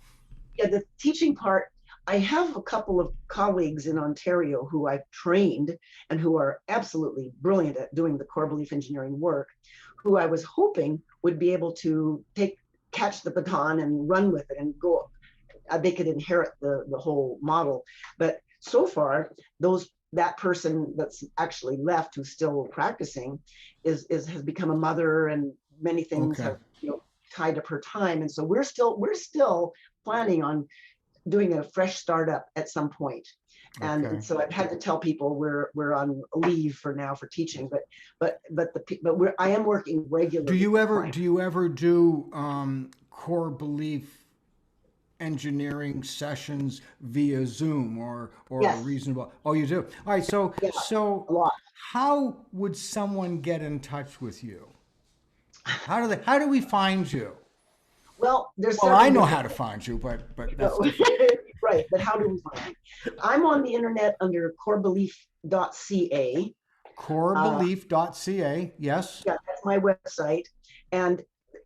Yeah, the teaching part. I have a couple of colleagues in Ontario who I've trained and who are absolutely brilliant at doing the core belief engineering work, who I was hoping would be able to catch the baton and run with it and go. They could inherit the whole model. But so far, that person that's actually left who's still practicing has become a mother, and many things have tied up her time. And so we're still planning on doing a fresh startup at some point. And so I've had to tell people we're on leave for now for teaching, but I am working regularly. Do you ever do core belief engineering sessions via Zoom or yes. reasonable? Oh, you do. All right. So a lot. How would someone get in touch with you? How do we find you? Well, I know how to find you, but that's right. But how do we find you? I'm on the internet under corebelief.ca. Corebelief.ca. Yes. Yeah, that's my website. And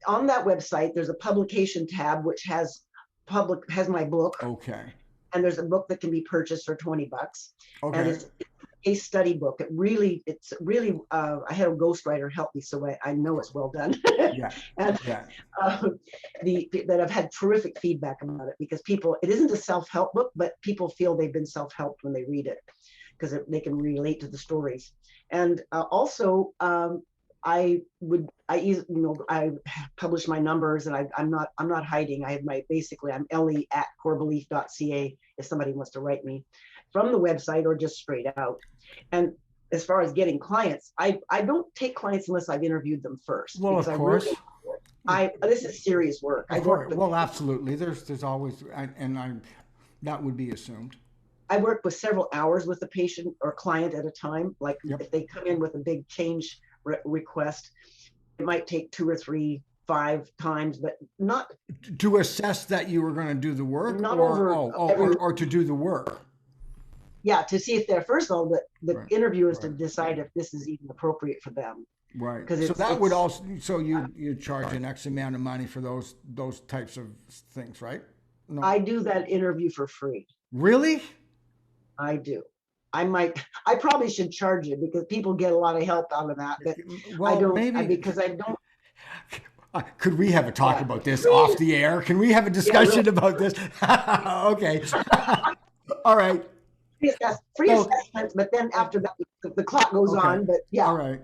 on that website, there's a publication tab which has my book. Okay. And there's a book that can be purchased for $20. Okay. And it's a case study book. It's really, I had a ghostwriter help me, so I know it's well done. Yeah. And that I've had terrific feedback about it, because it isn't a self-help book, but people feel they've been self-helped when they read it, because they can relate to the stories. And also, I publish my numbers, and I'm not hiding. I have I'm Ellie at corebelief.ca if somebody wants to write me from the website or just straight out. And as far as getting clients, I don't take clients unless I've interviewed them first. Well, because of course. This is serious work. Of course. Well, absolutely. There's always, that would be assumed. I work with several hours with a patient or client at a time. Like Yep. if they come in with a big change request, it might take 2 or 3, 5 times, but not to assess that you were going to do the work, not or to do the work. Yeah, to see if they're, first of all, the Right. interview is to Right. decide if this is even appropriate for them. Right. Because So that would also, so you charge an X amount of money for those types of things, right? No. I do that interview for free. Really? I do. I probably should charge it because people get a lot of help out of that. But Well, I don't, maybe because I don't. Could we have a talk about this off the air? Can we have a discussion about this? Okay. All right. Free assessments, but then after that, the clock goes on. But yeah. All right.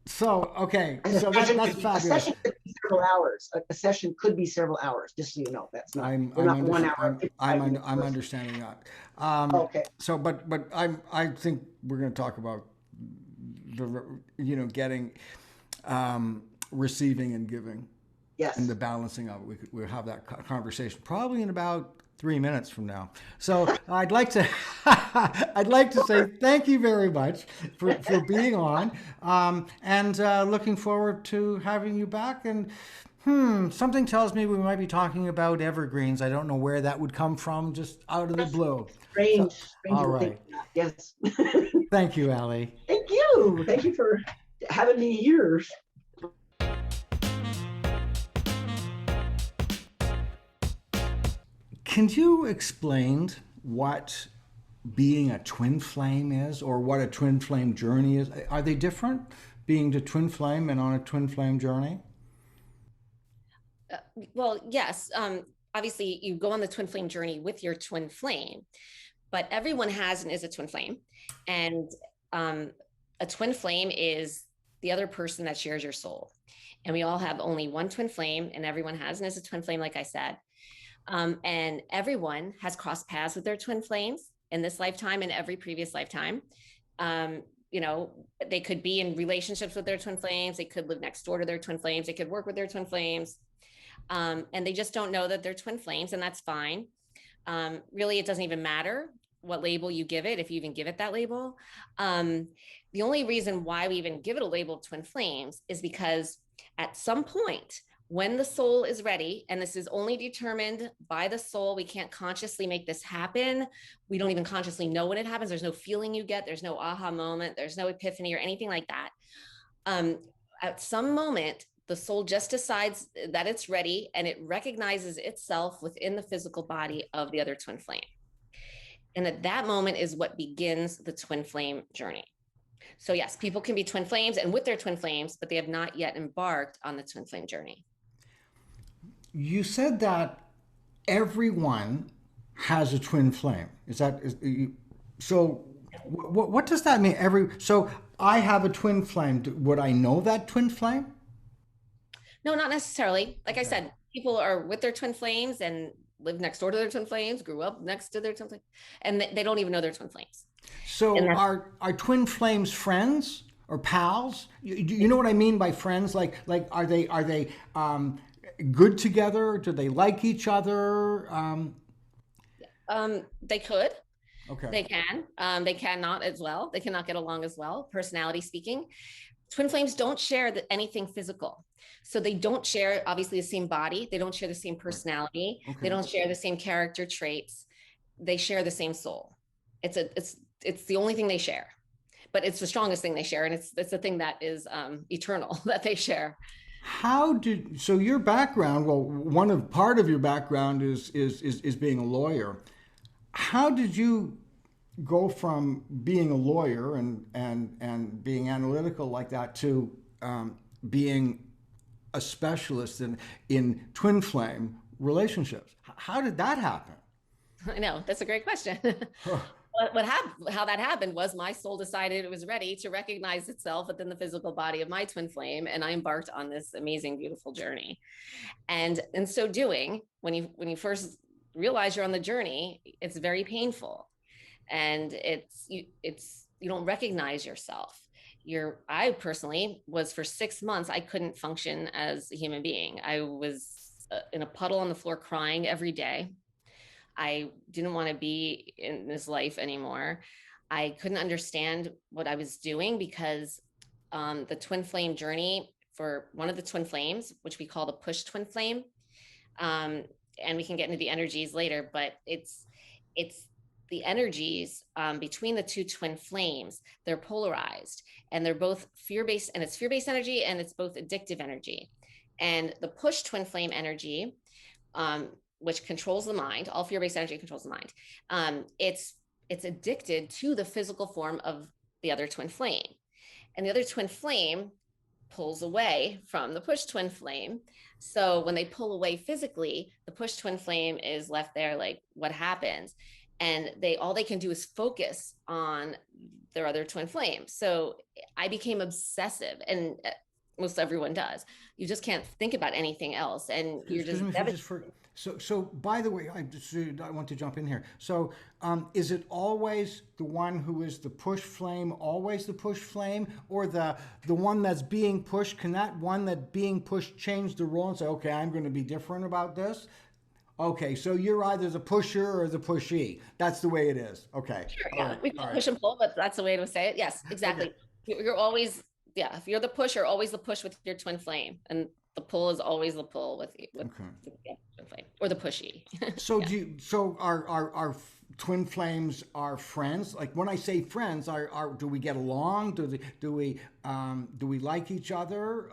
So, okay. So that's fabulous. A session could be several hours. A session could be several hours, just so you know. That's not, I'm 1 hour. I'm understanding that. Okay. So, but I think we're going to talk about getting, receiving and giving. Yes. And the balancing of it. We'll have that conversation probably in about 3 minutes from now. So I'd like to say thank you very much for being on, and looking forward to having you back. And something tells me we might be talking about evergreens. I don't know where that would come from, just out of the blue. Strange. All right. Yes. Thank you, Ellie. Thank you. Thank you for having me here. Can you explain what being a twin flame is, or what a twin flame journey is? Are they different, being the twin flame and on a twin flame journey? Well, yes. Obviously, you go on the twin flame journey with your twin flame, but everyone has and is a twin flame. And a twin flame is the other person that shares your soul. And we all have only one twin flame, and everyone has and is a twin flame, like I said. And everyone has crossed paths with their twin flames in this lifetime and every previous lifetime. They could be in relationships with their twin flames. They could live next door to their twin flames. They could work with their twin flames. And they just don't know that they're twin flames, and that's fine. Really, it doesn't even matter what label you give it, if you even give it that label. The only reason why we even give it a label of twin flames is because at some point, when the soul is ready, and this is only determined by the soul, we can't consciously make this happen. We don't even consciously know when it happens. There's no feeling you get. There's no aha moment. There's no epiphany or anything like that. At some moment, the soul just decides that it's ready, and it recognizes itself within the physical body of the other twin flame. And at that moment is what begins the twin flame journey. So yes, people can be twin flames and with their twin flames, but they have not yet embarked on the twin flame journey. You said that everyone has a twin flame. So? What does that mean? So I have a twin flame. Would I know that twin flame? No, not necessarily. Like I said, people are with their twin flames and live next door to their twin flames, grew up next to their twin flames, and they don't even know their twin flames. So are twin flames friends or pals? You know what I mean by friends? Like are they good together? Do they like each other? They could. Okay. They can. They cannot as well. They cannot get along as well, personality speaking. Twin flames don't share anything physical. So they don't share, obviously, the same body. They don't share the same personality. Okay. They don't share the same character traits. They share the same soul. It's the only thing they share, but it's the strongest thing they share. And it's the thing that is eternal that they share. So your background, well, part of your background is being a lawyer. How did you go from being a lawyer and being analytical like that to being a specialist in twin flame relationships? How did that happen? I know, that's a great question. what happened, how that happened was my soul decided it was ready to recognize itself within the physical body of my twin flame, and I embarked on this amazing, beautiful journey. And in so doing, when you first realize you're on the journey, it's very painful, and you don't recognize yourself. I personally was, for 6 months, I couldn't function as a human being. I was in a puddle on the floor crying every day. I didn't want to be in this life anymore. I couldn't understand what I was doing because the twin flame journey for one of the twin flames, which we call the push twin flame, and we can get into the energies later, but it's the energies between the two twin flames. They're polarized, and they're both fear-based, and it's fear-based energy, and it's both addictive energy. And the push twin flame energy, which controls the mind, all fear-based energy controls the mind. It's addicted to the physical form of the other twin flame. And the other twin flame pulls away from the push twin flame. So when they pull away physically, the push twin flame is left there like, what happens? And all they can do is focus on their other twin flame. So I became obsessive, and most everyone does. You just can't think about anything else, and you're just So by the way, I want to jump in here. So is it always the one who is the push flame, always the push flame, or the one that's being pushed? Can that one that being pushed change the role and say, okay, I'm going to be different about this? Okay, so you're either the pusher or the pushee. That's the way it is. Okay. Sure, yeah. We can push and pull, but that's the way to say it. Yes, exactly. Okay. You're always, yeah, if you're the pusher, always the push with your twin flame. And the pull is always the pull with okay. The twin flame, or the pushy. So yeah. So our twin flames are friends? Like when I say friends, do we get along? Do we like each other?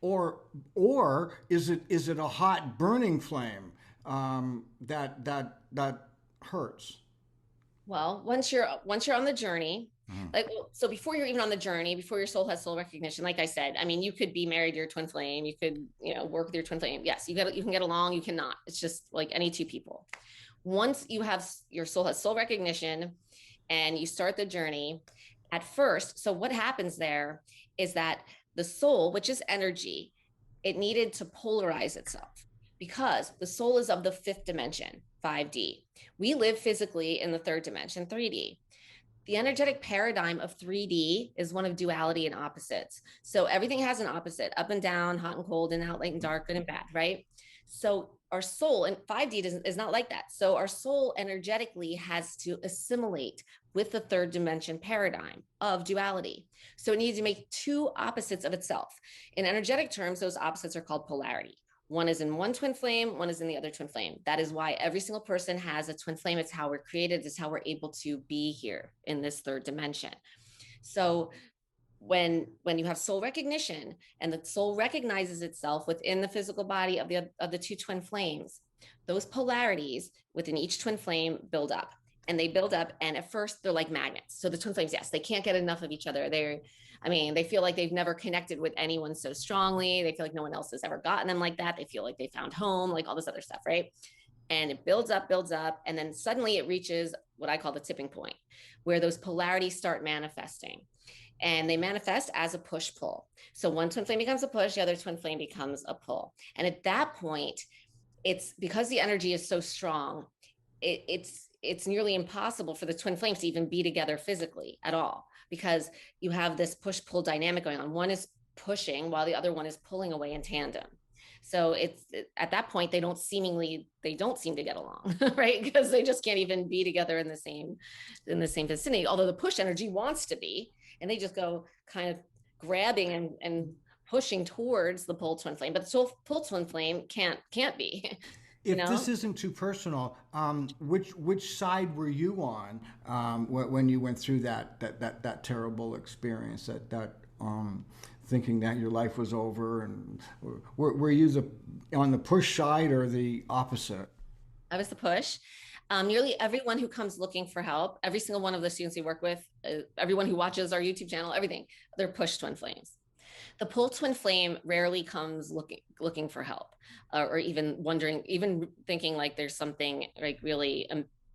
Or is it a hot burning flame that hurts? Well, once you're on the journey, like, so before you're even on the journey, before your soul has soul recognition, like I said, I mean, you could be married to your twin flame, you could, work with your twin flame. Yes, you can get along, you cannot. It's just like any two people. Once your soul has soul recognition and you start the journey at first. So what happens there is that the soul, which is energy, it needed to polarize itself because the soul is of the fifth dimension, 5D. We live physically in the third dimension, 3D. The energetic paradigm of 3D is one of duality and opposites. So everything has an opposite, up and down, hot and cold, and out, light and dark, good and bad, right? So our soul in 5D is not like that. So our soul energetically has to assimilate with the third dimension paradigm of duality. So it needs to make two opposites of itself. In energetic terms, those opposites are called polarity. One is in one twin flame, one is in the other twin flame. That is why every single person has a twin flame. It's how we're created. It's how we're able to be here in this third dimension. So when you have soul recognition and the soul recognizes itself within the physical body of the two twin flames, those polarities within each twin flame build up. And they build up, and at first they're like magnets. So the twin flames, yes, they can't get enough of each other. They feel like they've never connected with anyone so strongly. They feel like no one else has ever gotten them like that. They feel like they found home, like all this other stuff, right? And it builds up, and then suddenly it reaches what I call the tipping point, where those polarities start manifesting. And they manifest as a push-pull. So one twin flame becomes a push, the other twin flame becomes a pull. And at that point, it's because the energy is so strong, it's nearly impossible for the twin flames to even be together physically at all, because you have this push-pull dynamic going on. One is pushing while the other one is pulling away in tandem. So at that point, they don't seem to get along, right? Because they just can't even be together in the same vicinity. Although the push energy wants to be, and they just go kind of grabbing and pushing towards the pull twin flame, but the pull twin flame can't be. If this isn't too personal, which side were you on when you went through that terrible experience, that thinking that your life was over, and were you on the push side or the opposite? I was the push. Nearly everyone who comes looking for help, every single one of the students we work with, everyone who watches our YouTube channel, everything, they're push twin flames. The pull twin flame rarely comes looking for help, or even wondering, even thinking like there's something like really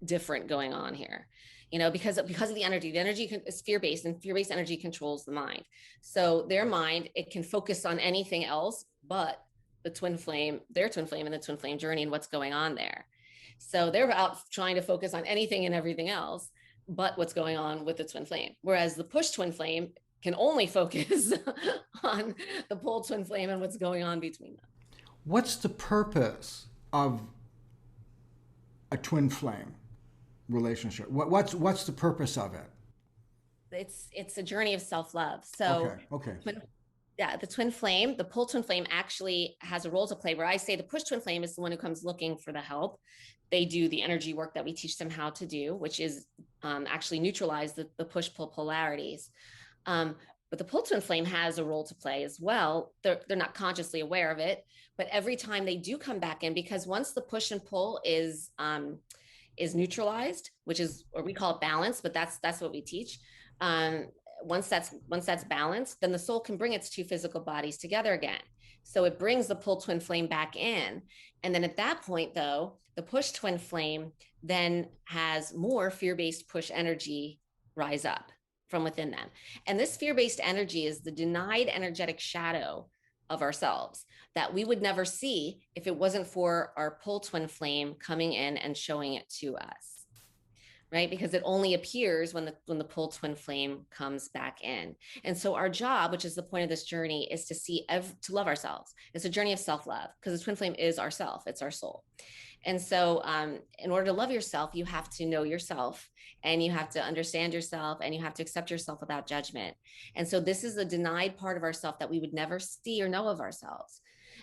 different going on here, because of the energy. The energy is fear-based, and fear-based energy controls the mind. So their mind, it can focus on anything else but the twin flame, their twin flame, and the twin flame journey and what's going on there. So they're out trying to focus on anything and everything else but what's going on with the twin flame. Whereas the push twin flame can only focus on the pull twin flame and what's going on between them. What's the purpose of a twin flame relationship? What's the purpose of it? It's a journey of self-love. So okay. The twin flame, the pull twin flame actually has a role to play, where I say the push twin flame is the one who comes looking for the help. They do the energy work that we teach them how to do, which is actually neutralize the push-pull polarities. But the pull twin flame has a role to play as well. They're not consciously aware of it, but every time they do come back in, because once the push and pull is neutralized, which is, or we call it balance, but that's what we teach. Once that's balanced, then the soul can bring its two physical bodies together again. So it brings the pull twin flame back in. And then at that point, though, the push twin flame then has more fear-based push energy rise up from within them. And this fear-based energy is the denied energetic shadow of ourselves that we would never see if it wasn't for our pull twin flame coming in and showing it to us. Right? Because it only appears when the pull twin flame comes back in. And so our job, which is the point of this journey, is to love ourselves. It's a journey of self-love, because the twin flame is ourself. It's our soul. And so in order to love yourself, you have to know yourself, and you have to understand yourself, and you have to accept yourself without judgment. And so this is a denied part of ourself that we would never see or know of ourselves.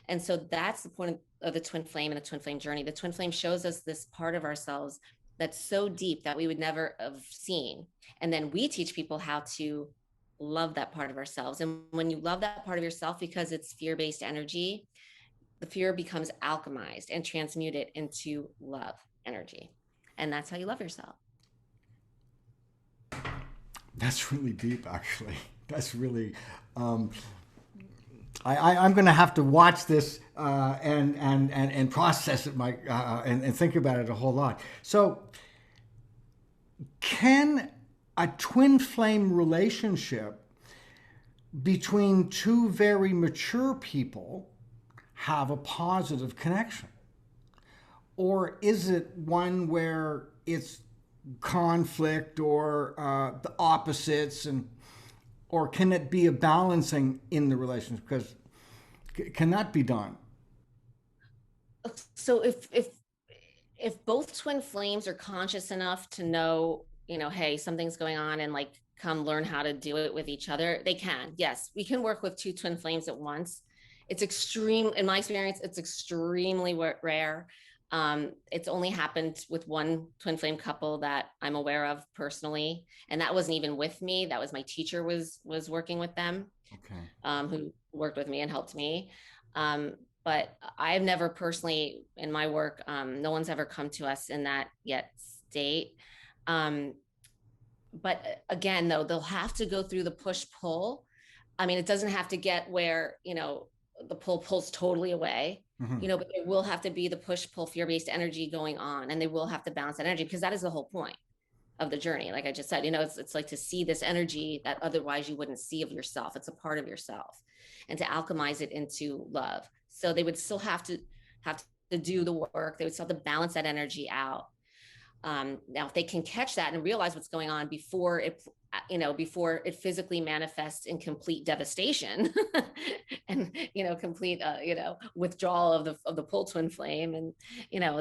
And so that's the point of the twin flame and the twin flame journey. The twin flame shows us this part of ourselves that's so deep that we would never have seen. And then we teach people how to love that part of ourselves. And when you love that part of yourself, because it's fear-based energy, the fear becomes alchemized and transmuted into love energy. And that's how you love yourself. That's really deep, actually. That's really... I'm going to have to watch this and process it, and think about it a whole lot. So, can a twin flame relationship between two very mature people have a positive connection? Or is it one where it's conflict or the opposites, or can it be a balancing in the relationship? Because can that be done? So if both twin flames are conscious enough to know, hey, something's going on, and like come learn how to do it with each other, they can. Yes, we can work with two twin flames at once. It's in my experience, it's extremely rare. It's only happened with one twin flame couple that I'm aware of personally. And that wasn't even with me. That was my teacher was working with them. Okay. Who worked with me and helped me. But I've never personally, in my work, no one's ever come to us in that yet state. But again, though, they'll have to go through the push-pull. I mean, it doesn't have to get where, the pull pulls totally away, but there will have to be the push-pull fear-based energy going on, and they will have to balance that energy, because that is the whole point of the journey. Like I just said, it's like to see this energy that otherwise you wouldn't see of yourself. It's a part of yourself, and to alchemize it into love. So they would still have to do the work. They would still have to balance that energy out. Now, if they can catch that and realize what's going on before it physically manifests in complete devastation and, complete, withdrawal of the pull twin flame, and,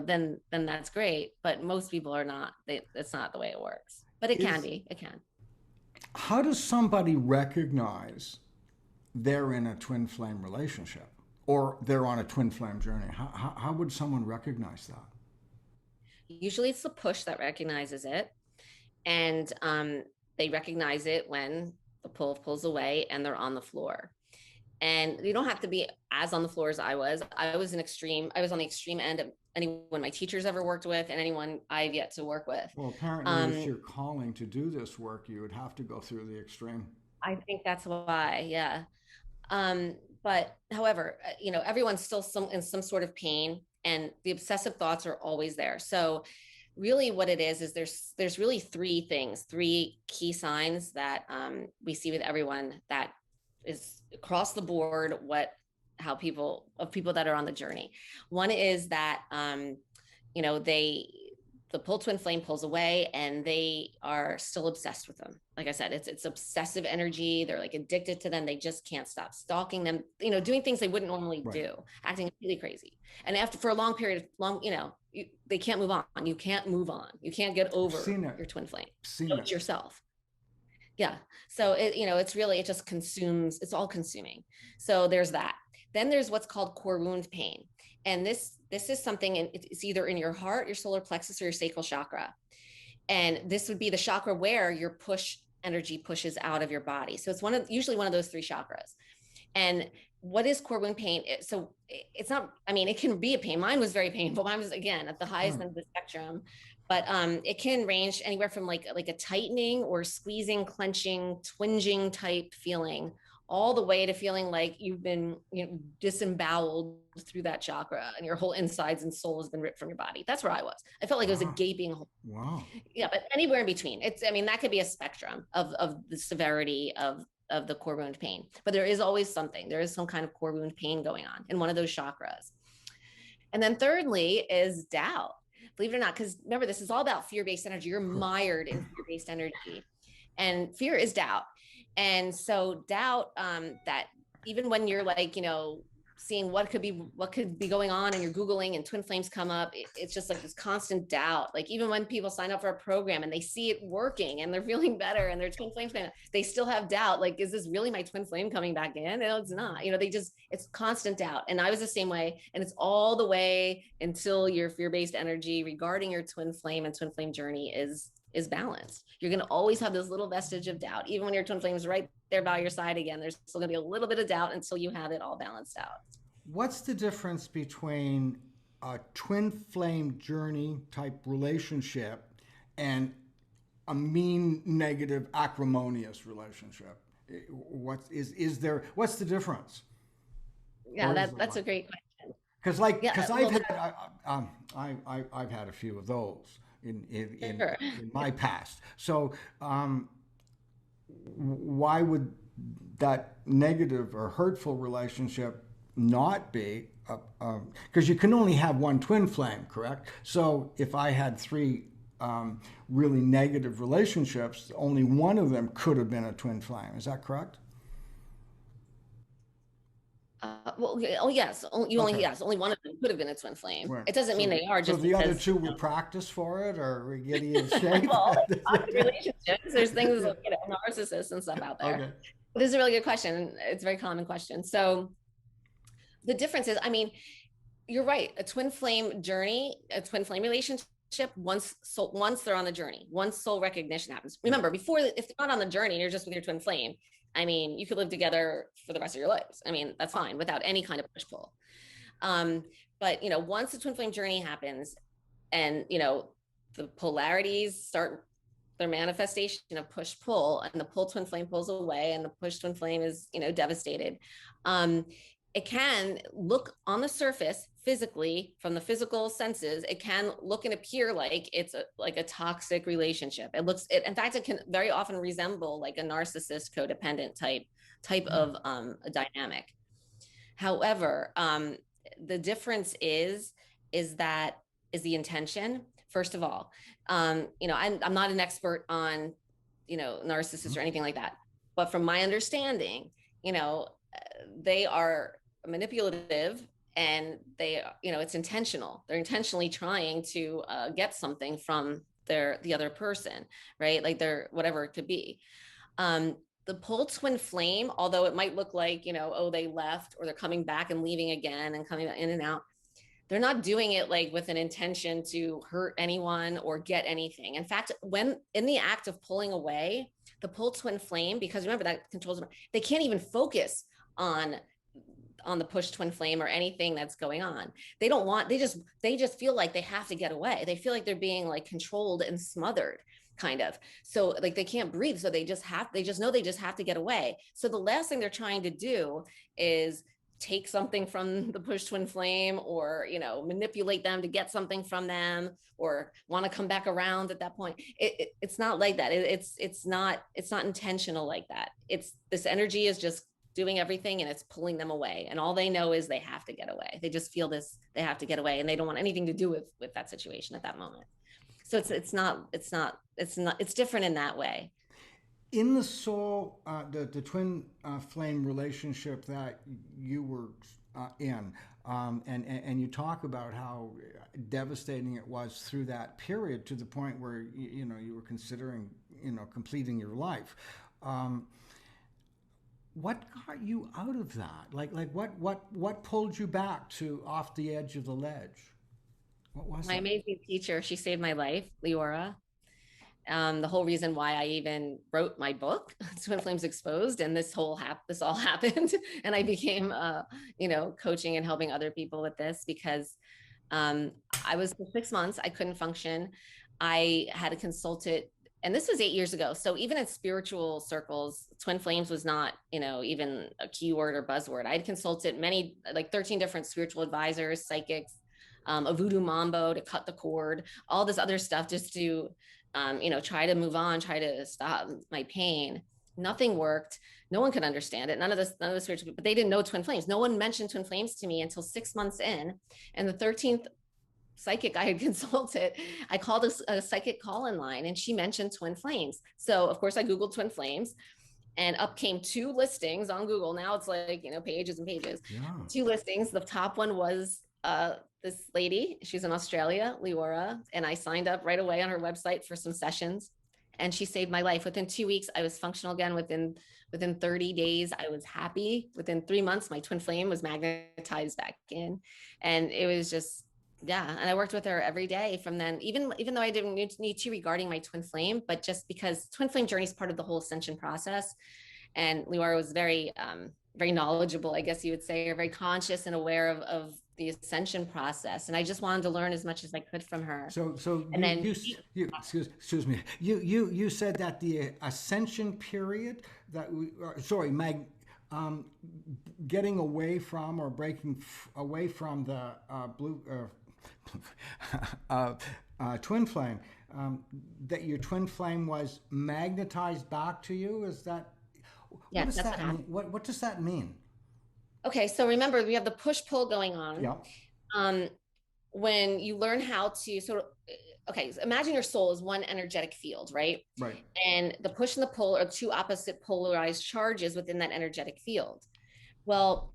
then that's great. But most people are not, that's not the way it works, but it can be. How does somebody recognize they're in a twin flame relationship, or they're on a twin flame journey? How would someone recognize that? Usually it's the push that recognizes it. And they recognize it when the pull pulls away and they're on the floor. And you don't have to be as on the floor as I was. I was on the extreme end of anyone my teachers ever worked with and anyone I've yet to work with. Well, apparently if you're calling to do this work, you would have to go through the extreme. I think that's why, yeah. But however, everyone's still in some sort of pain, and the obsessive thoughts are always there. So really what it is there's really three key signs that we see with everyone that is across the board people that are on the journey. One is that you know, the pull twin flame pulls away and they are still obsessed with them. Like I said, it's obsessive energy. They're like addicted to them. They just can't stop stalking them, you know, doing things they wouldn't normally do, acting really crazy. And after, for a long period of you know, they can't move on. You can't move on. You can't get over your twin flame. Know it yourself. Yeah. So it, you know, it's really, it just consumes, it's all consuming. So there's that. Then there's what's called core wound pain. And this is something, it's either in your heart, your solar plexus, or your sacral chakra. And this would be the chakra where your push energy pushes out of your body. So it's usually one of those three chakras. And what is core wound pain? So it's not, I mean, it can be a pain. Mine was very painful. Mine was, again, at the highest end of the spectrum, but it can range anywhere from like a tightening or squeezing, clenching, twinging type feeling, all the way to feeling like you've been, you know, disemboweled through that chakra and your whole insides and soul has been ripped from your body. That's where I was. I felt like it was a gaping hole. Wow. Yeah, but anywhere in between. It's, I mean, that could be a spectrum of the severity of the core wound pain, but there is always something. There is some kind of core wound pain going on in one of those chakras. And then thirdly is doubt. Believe it or not, because remember, this is all about fear-based energy. You're mired in fear-based energy, and fear is doubt. And so doubt, that even when you're like, you know, seeing what could be going on and you're Googling and twin flames come up, it's just like this constant doubt. Like even when people sign up for a program and they see it working and they're feeling better and their twin flames, they still have doubt. Like, is this really my twin flame coming back in? No, it's not. You know, it's constant doubt. And I was the same way. And it's all the way until your fear-based energy regarding your twin flame and twin flame journey is balanced. You're going to always have this little vestige of doubt. Even when your twin flame is right there by your side again, there's still going to be a little bit of doubt until you have it all balanced out. What's the difference between a twin flame journey type relationship and a mean, negative, acrimonious relationship? What's the difference? Yeah, that's a great question. Because I've had a few of those in my past. So why would that negative or hurtful relationship not be? Because you can only have one twin flame, correct? So if I had three really negative relationships, only one of them could have been a twin flame. Is that correct? Yes. Only one of them could have been a twin flame. Right. It doesn't mean they are. Just so the other two we practice for it, or we get in shape. Well, relationships. There's things, you know, narcissists and stuff out there. Okay. This is a really good question. It's a very common question. So the difference is, I mean, you're right. A twin flame journey, a twin flame relationship. Once they're on the journey, once soul recognition happens. Remember, if they're not on the journey, you're just with your twin flame. I mean, you could live together for the rest of your lives. I mean, that's fine without any kind of push-pull. But, you know, once the twin flame journey happens and, you know, the polarities start their manifestation of push-pull, and the pull twin flame pulls away and the push twin flame is, you know, devastated. It can look on the surface physically, from the physical senses, it can look and appear like it's a toxic relationship. In fact, it can very often resemble like a narcissist codependent type of a dynamic. However, the difference is the intention. First of all, you know, I'm not an expert on, you know, narcissists or anything like that, but from my understanding, you know, they are manipulative, and they, you know, it's intentional. They're intentionally trying to get something from the other person, right? Like they're, whatever it could be. The pull twin flame, although it might look like, you know, oh, they left, or they're coming back and leaving again and coming in and out, they're not doing it like with an intention to hurt anyone or get anything. In fact, when in the act of pulling away, the pull twin flame, because remember that controls them, they can't even focus on the push twin flame or anything that's going on. They just feel like they have to get away. They feel like they're being like controlled and smothered, kind of. So like they can't breathe. So they just know they just have to get away. So the last thing they're trying to do is take something from the push twin flame, or, you know, manipulate them to get something from them, or want to come back around at that point. It's not like that. It's not intentional like that. It's, this energy is just doing everything, and it's pulling them away. And all they know is they have to get away. They just feel this, they have to get away, and they don't want anything to do with that situation at that moment. So it's different in that way. In the soul, the twin flame relationship that you were in, and you talk about how devastating it was through that period, to the point where you know, you were considering, you know, completing your life. What got you out of that? Like what pulled you back to off the edge of the ledge? What was My it? amazing teacher, she saved my life, Leora. The whole reason why I even wrote my book, Twin Flames Exposed, and this all happened, and I became, you know, coaching and helping other people with this, because I was, for 6 months, I couldn't function. I had a consultant, and this was 8 years ago. So even in spiritual circles, twin flames was not, you know, even a keyword or buzzword. I'd consulted many, like 13 different spiritual advisors, psychics, a voodoo mambo to cut the cord, all this other stuff, just to, you know, try to move on, try to stop my pain. Nothing worked. No one could understand it. None of the spiritual people, but they didn't know twin flames. No one mentioned twin flames to me until 6 months in. And the 13th psychic I had consulted, I called a psychic call-in line, and she mentioned twin flames. So of course I Googled twin flames, and up came 2 listings on Google. Now it's like, you know, pages and pages. Yeah. 2 listings. The top one was this lady. She's in Australia, Leora, and I signed up right away on her website for some sessions, and she saved my life. Within 2 weeks, I was functional again. Within 30 days, I was happy. Within 3 months, my twin flame was magnetized back in, and it was just, yeah. And I worked with her every day from then, even though I didn't need to regarding my twin flame, but just because twin flame journey is part of the whole ascension process. And Leora was very, very knowledgeable, I guess you would say, or very conscious and aware of the ascension process. And I just wanted to learn as much as I could from her. So And then excuse me. You said that the ascension period that getting away from, or breaking away from the twin flame, that your twin flame was magnetized back to you. Is that? Yeah, what does that's that what mean? What does that mean? Okay, so remember, we have the push-pull going on. Yeah. When you learn how to sort of, okay, so imagine your soul is one energetic field, right? Right. And the push and the pull are 2 opposite polarized charges within that energetic field. Well,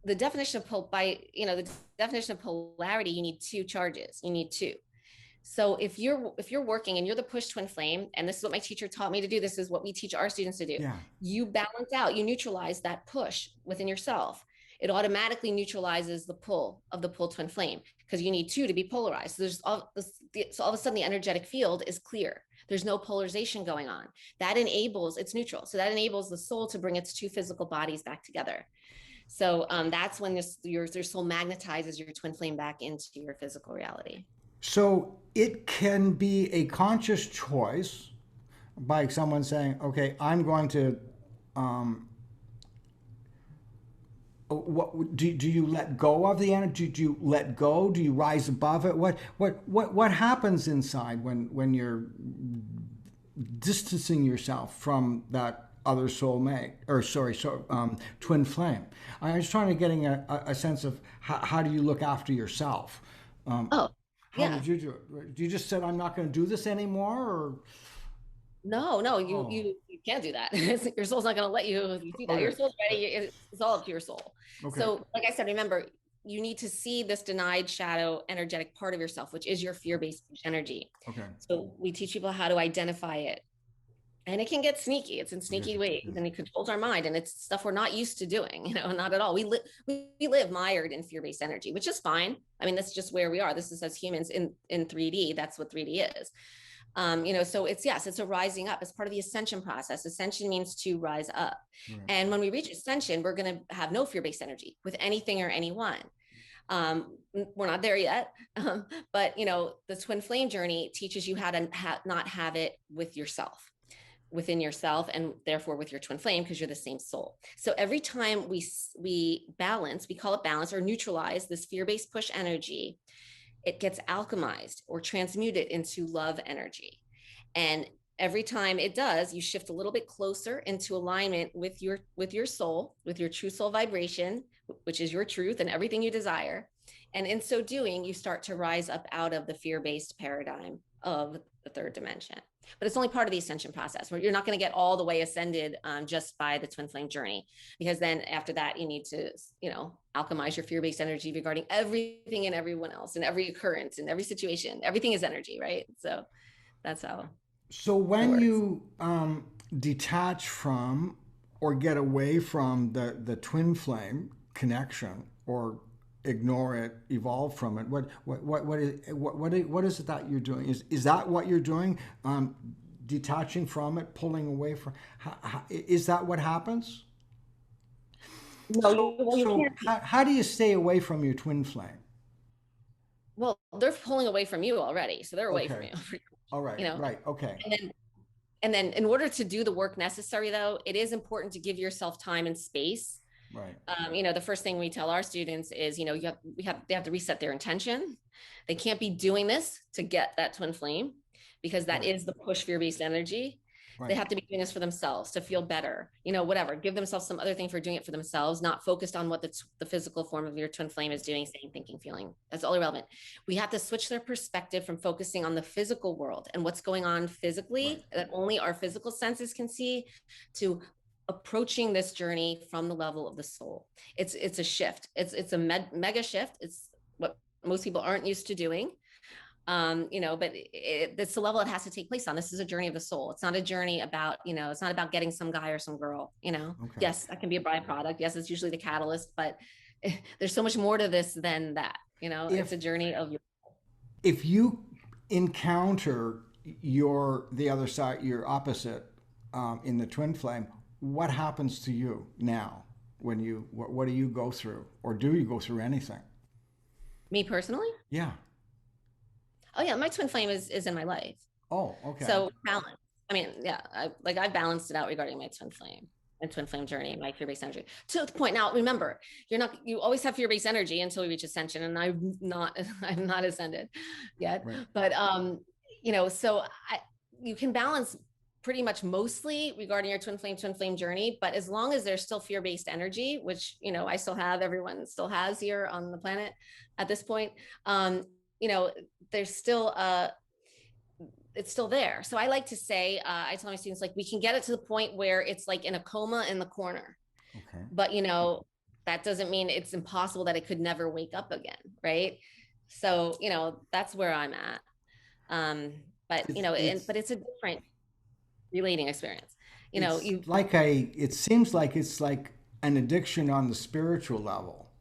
the definition of the definition of polarity, you need 2 charges. You need 2. So if you're working and you're the push twin flame, and this is what my teacher taught me to do, this is what we teach our students to do. Yeah. You balance out, you neutralize that push within yourself. It automatically neutralizes the pull of the pull twin flame, because you need 2 to be polarized. So so all of a sudden the energetic field is clear. There's no polarization going on. That enables, it's neutral. So that enables the soul to bring its 2 physical bodies back together. So that's when your soul magnetizes your twin flame back into your physical reality. So it can be a conscious choice by someone saying, okay, I'm going to, what do you let go of the energy? Do you let go? Do you rise above it? What happens inside when you're distancing yourself from that other soulmate, or twin flame? I was trying to getting a sense of how do you look after yourself? How did you do it? You just said, I'm not going to do this anymore, or? No, you can't do that. Your soul's not going to let you do that. Okay. Your soul's ready. It's all up to your soul. Okay. So like I said, remember, you need to see this denied shadow energetic part of yourself, which is your fear-based energy. Okay. So we teach people how to identify it. And it can get sneaky. It's in sneaky ways, and it controls our mind, and it's stuff we're not used to doing, not at all. We live mired in fear-based energy, which is fine. I mean, that's just where we are. This is, as humans in 3D, that's what 3D is. So it's a rising up. It's part of the ascension process. Ascension means to rise up. Right. And when we reach ascension, we're going to have no fear-based energy with anything or anyone. We're not there yet. But the twin flame journey teaches you how to not have it with yourself. within yourself and therefore with your twin flame, because you're the same soul. So every time we balance, we call it balance or neutralize this fear-based push energy, it gets alchemized or transmuted into love energy. And every time it does, you shift a little bit closer into alignment with your soul, with your true soul vibration, which is your truth and everything you desire. And in so doing, you start to rise up out of the fear-based paradigm of the third dimension. But it's only part of the ascension process, where you're not going to get all the way ascended just by the twin flame journey, because then after that, you need to, alchemize your fear-based energy regarding everything and everyone else and every occurrence and every situation. Everything is energy, right? So that's how. So when you detach from or get away from the twin flame connection, or ignore it, evolve from it, what is it that you're doing? Is that what you're doing? Detaching from it, pulling away from? Is that what happens? No, So how do you stay away from your twin flame? Well, they're pulling away from you already, so they're away from you. All right. Right. Okay. And then in order to do the work necessary, though, it is important to give yourself time and space. Right. The first thing we tell our students is, they have to reset their intention. They can't be doing this to get that twin flame, because that is the push fear-based energy. Right. They have to be doing this for themselves to feel better, whatever. Give themselves some other thing for doing it for themselves, not focused on what the physical form of your twin flame is doing, saying, thinking, feeling. That's all irrelevant. We have to switch their perspective from focusing on the physical world and what's going on physically, that only our physical senses can see, to approaching this journey from the level of the soul. It's a shift. It's a mega shift. It's what most people aren't used to doing. But it's the level it has to take place on. This is a journey of the soul. It's not a journey about, it's not about getting some guy or some girl, Okay. Yes, that can be a byproduct. Yes, it's usually the catalyst, but there's so much more to this than that. It's a journey of your. If you encounter the other side, your opposite, in the twin flame, what happens to you now? When what do you go through, or do you go through anything? Me personally? Yeah. Oh yeah, my twin flame is in my life. Oh, okay. So balance. I mean, yeah, I balanced it out regarding my twin flame and twin flame journey, my fear-based energy. To the point now, remember, you always have fear-based energy until you reach ascension, and I'm not ascended yet. Right. But so you can balance pretty much mostly regarding your twin flame journey, but as long as there's still fear-based energy, which I still have, everyone still has here on the planet at this point, there's still it's still there. So I like to say, I tell my students, like, we can get it to the point where it's like in a coma in the corner. Okay. But that doesn't mean it's impossible that it could never wake up again, right? So that's where I'm at. But but it's a different relating experience. It seems like it's like an addiction on the spiritual level,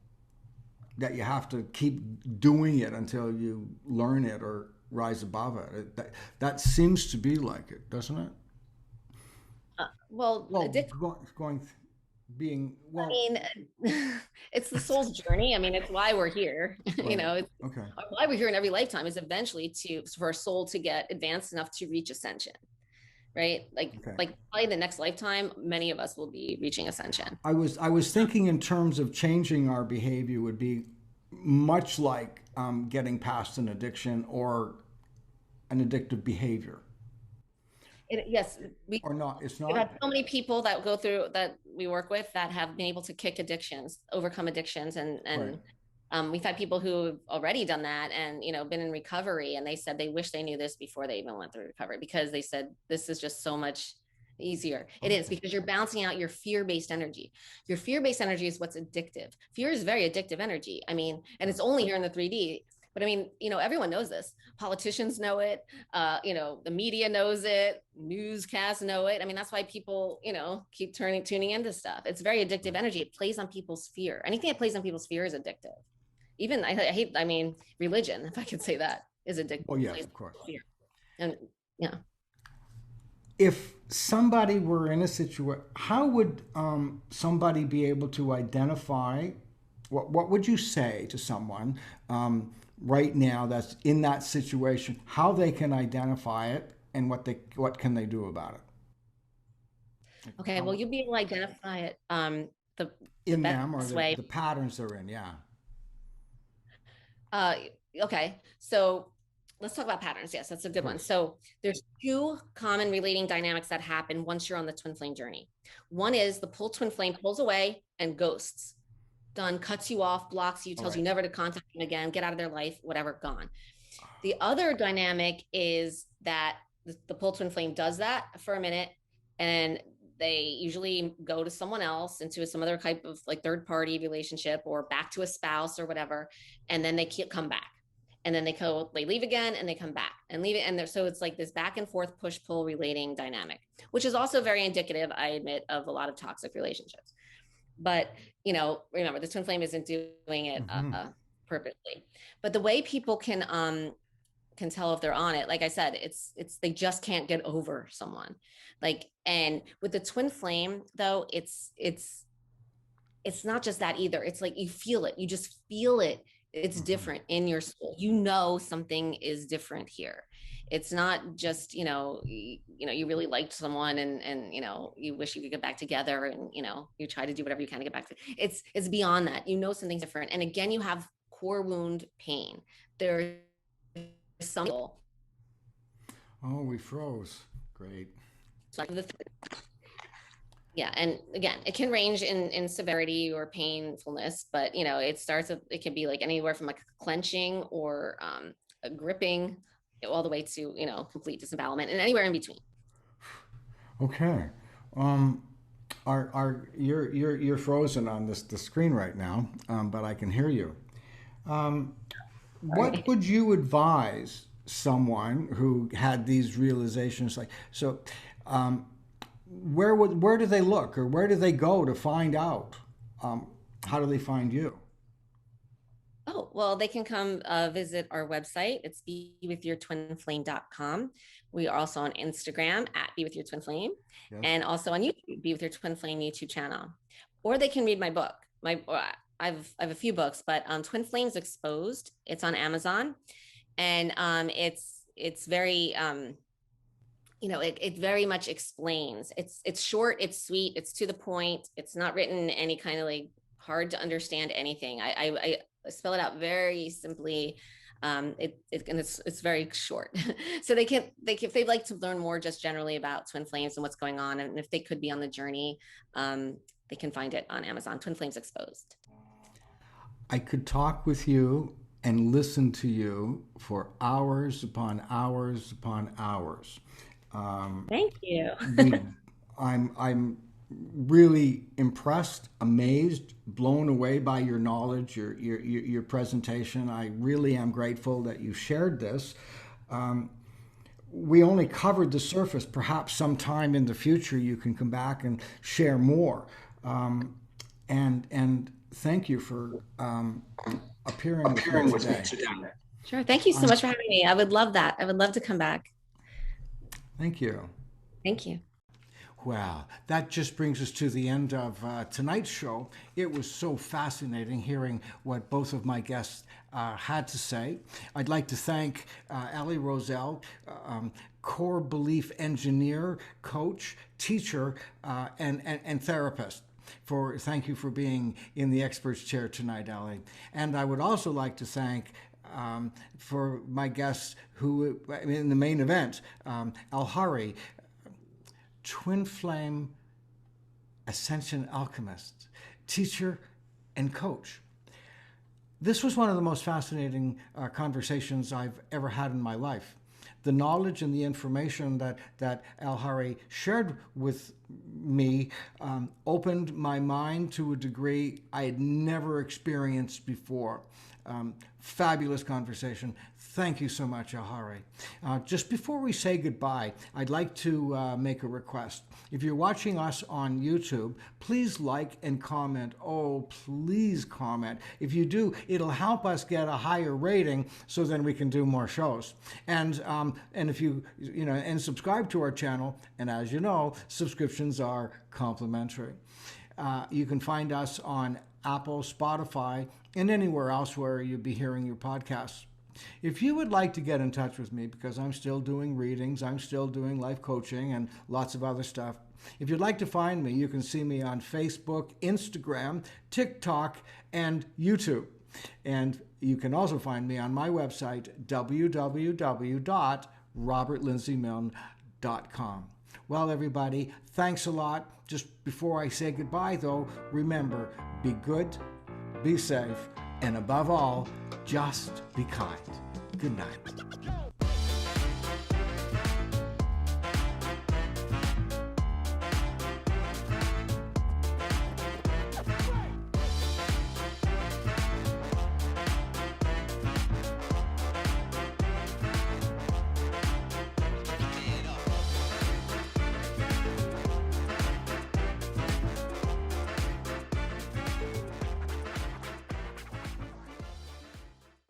that you have to keep doing it until you learn it or rise above it. That seems to be like it, doesn't it? I mean, it's the soul's journey. I mean, it's why we're here. Right. Okay. Why we're here in every lifetime is eventually for our soul to get advanced enough to reach ascension. Right? Like probably the next lifetime, many of us will be reaching ascension. I was thinking in terms of changing our behavior would be much like getting past an addiction or an addictive behavior. Yes. Or not. It's not. We've had so many people that go through, that we work with, that have been able to kick addictions, overcome addictions, and right. We've had people who've already done that and, been in recovery, and they said they wish they knew this before they even went through recovery, because they said, this is just so much easier. Okay. It is, because you're balancing out your fear-based energy. Your fear-based energy is what's addictive. Fear is very addictive energy. I mean, and it's only here in the 3D, but I mean, everyone knows this. Politicians know it. The media knows it. Newscasts know it. I mean, that's why people, keep tuning into stuff. It's very addictive energy. It plays on people's fear. Anything that plays on people's fear is addictive. Even I mean, religion, if I could say that, is addictive. Oh yes, of course. Fear. And yeah. If somebody were in a situation, how would somebody be able to identify? What would you say to someone right now that's in that situation? How they can identify it, and what can they do about it? Okay, well, you'll be able to identify it the the In them or best way. the patterns they're in, yeah. Uh, okay, so let's talk about patterns. Yes, that's a good one. Please. So there's two common relating dynamics that happen once you're on the twin flame journey. One is the pull twin flame pulls away and ghosts. Done, cuts you off, blocks you, All tells right. you never to contact them again, get out of their life, whatever, gone. The other dynamic is that the pull twin flame does that for a minute, and they usually go to someone else, into some other type of like third party relationship, or back to a spouse or whatever, and then they come back, and then they leave again, and they come back and leave it, and so it's like this back and forth push pull relating dynamic, which is also very indicative, I admit, of a lot of toxic relationships. But remember, the twin flame isn't doing it Mm-hmm. purposely. But the way people can tell if they're on it, like I said, it's they just can't get over someone. Like, and with the twin flame though, it's not just that either. It's like you feel it, you just feel it. It's Mm-hmm. different in your soul. Something is different here. It's not just you really liked someone, and you wish you could get back together, and you try to do whatever you can to get back to. It's beyond that. Something's different, and again, you have core wound pain. There's some people, Oh, we froze. Great. like yeah, and again, it can range in severity or painfulness, but it can be like anywhere from like clenching or a gripping, all the way to complete disembowelment, and anywhere in between. Okay. Um, you're frozen on the screen right now, but I can hear you. Um, All what right. would you advise someone who had these realizations? Like, so, um, where do they look, or where do they go to find out? Um, how do they find you? Oh, well, they can come visit our website. It's bewithyourtwinflame.com. We are also on Instagram at bewithyourtwinflame, Yes. and also on YouTube, Be With Your Twin Flame YouTube channel. Or they can read my book. I have a few books, but Twin Flames Exposed. It's on Amazon, and it's very it very much explains. It's short, it's sweet, it's to the point. It's not written any kind of like hard to understand anything. I spell it out very simply. And it's very short, so if they'd like to learn more just generally about twin flames and what's going on, and if they could be on the journey, they can find it on Amazon. Twin Flames Exposed. I could talk with you and listen to you for hours upon hours upon hours. Thank you. we, I'm really impressed, amazed, blown away by your knowledge, your presentation. I really am grateful that you shared this. We only covered the surface. Perhaps sometime in the future you can come back and share more. And thank you for appearing with me today. Sure. Thank you so much for having me. I would love that. I would love to come back. Thank you. Thank you. Well, that just brings us to the end of tonight's show. It was so fascinating hearing what both of my guests had to say. I'd like to thank Roselle, core belief engineer, coach, teacher, and therapist. Thank you for being in the expert's chair tonight, Ellie. And I would also like to thank for my guests who in the main event, Elle Hari, twin flame ascension alchemist, teacher, and coach. This was one of the most fascinating conversations I've ever had in my life. The knowledge and the information that Elle Hari shared with me opened my mind to a degree I had never experienced before. Fabulous conversation. Thank you so much, Elle Hari. Just before we say goodbye, I'd like to make a request. If you're watching us on YouTube, please like and comment. Oh, please comment. If you do, it'll help us get a higher rating, so then we can do more shows. And if you and subscribe to our channel. And as you know, subscriptions are complimentary. You can find us on Apple, Spotify, and anywhere else where you'll be hearing your podcasts. If you would like to get in touch with me, because I'm still doing readings, I'm still doing life coaching and lots of other stuff, if you'd like to find me, you can see me on Facebook, Instagram, TikTok, and YouTube. And you can also find me on my website, www.robertlindsymilne.com. Well, everybody, thanks a lot. Just before I say goodbye, though, remember, be good, be safe, and above all, just be kind. Good night.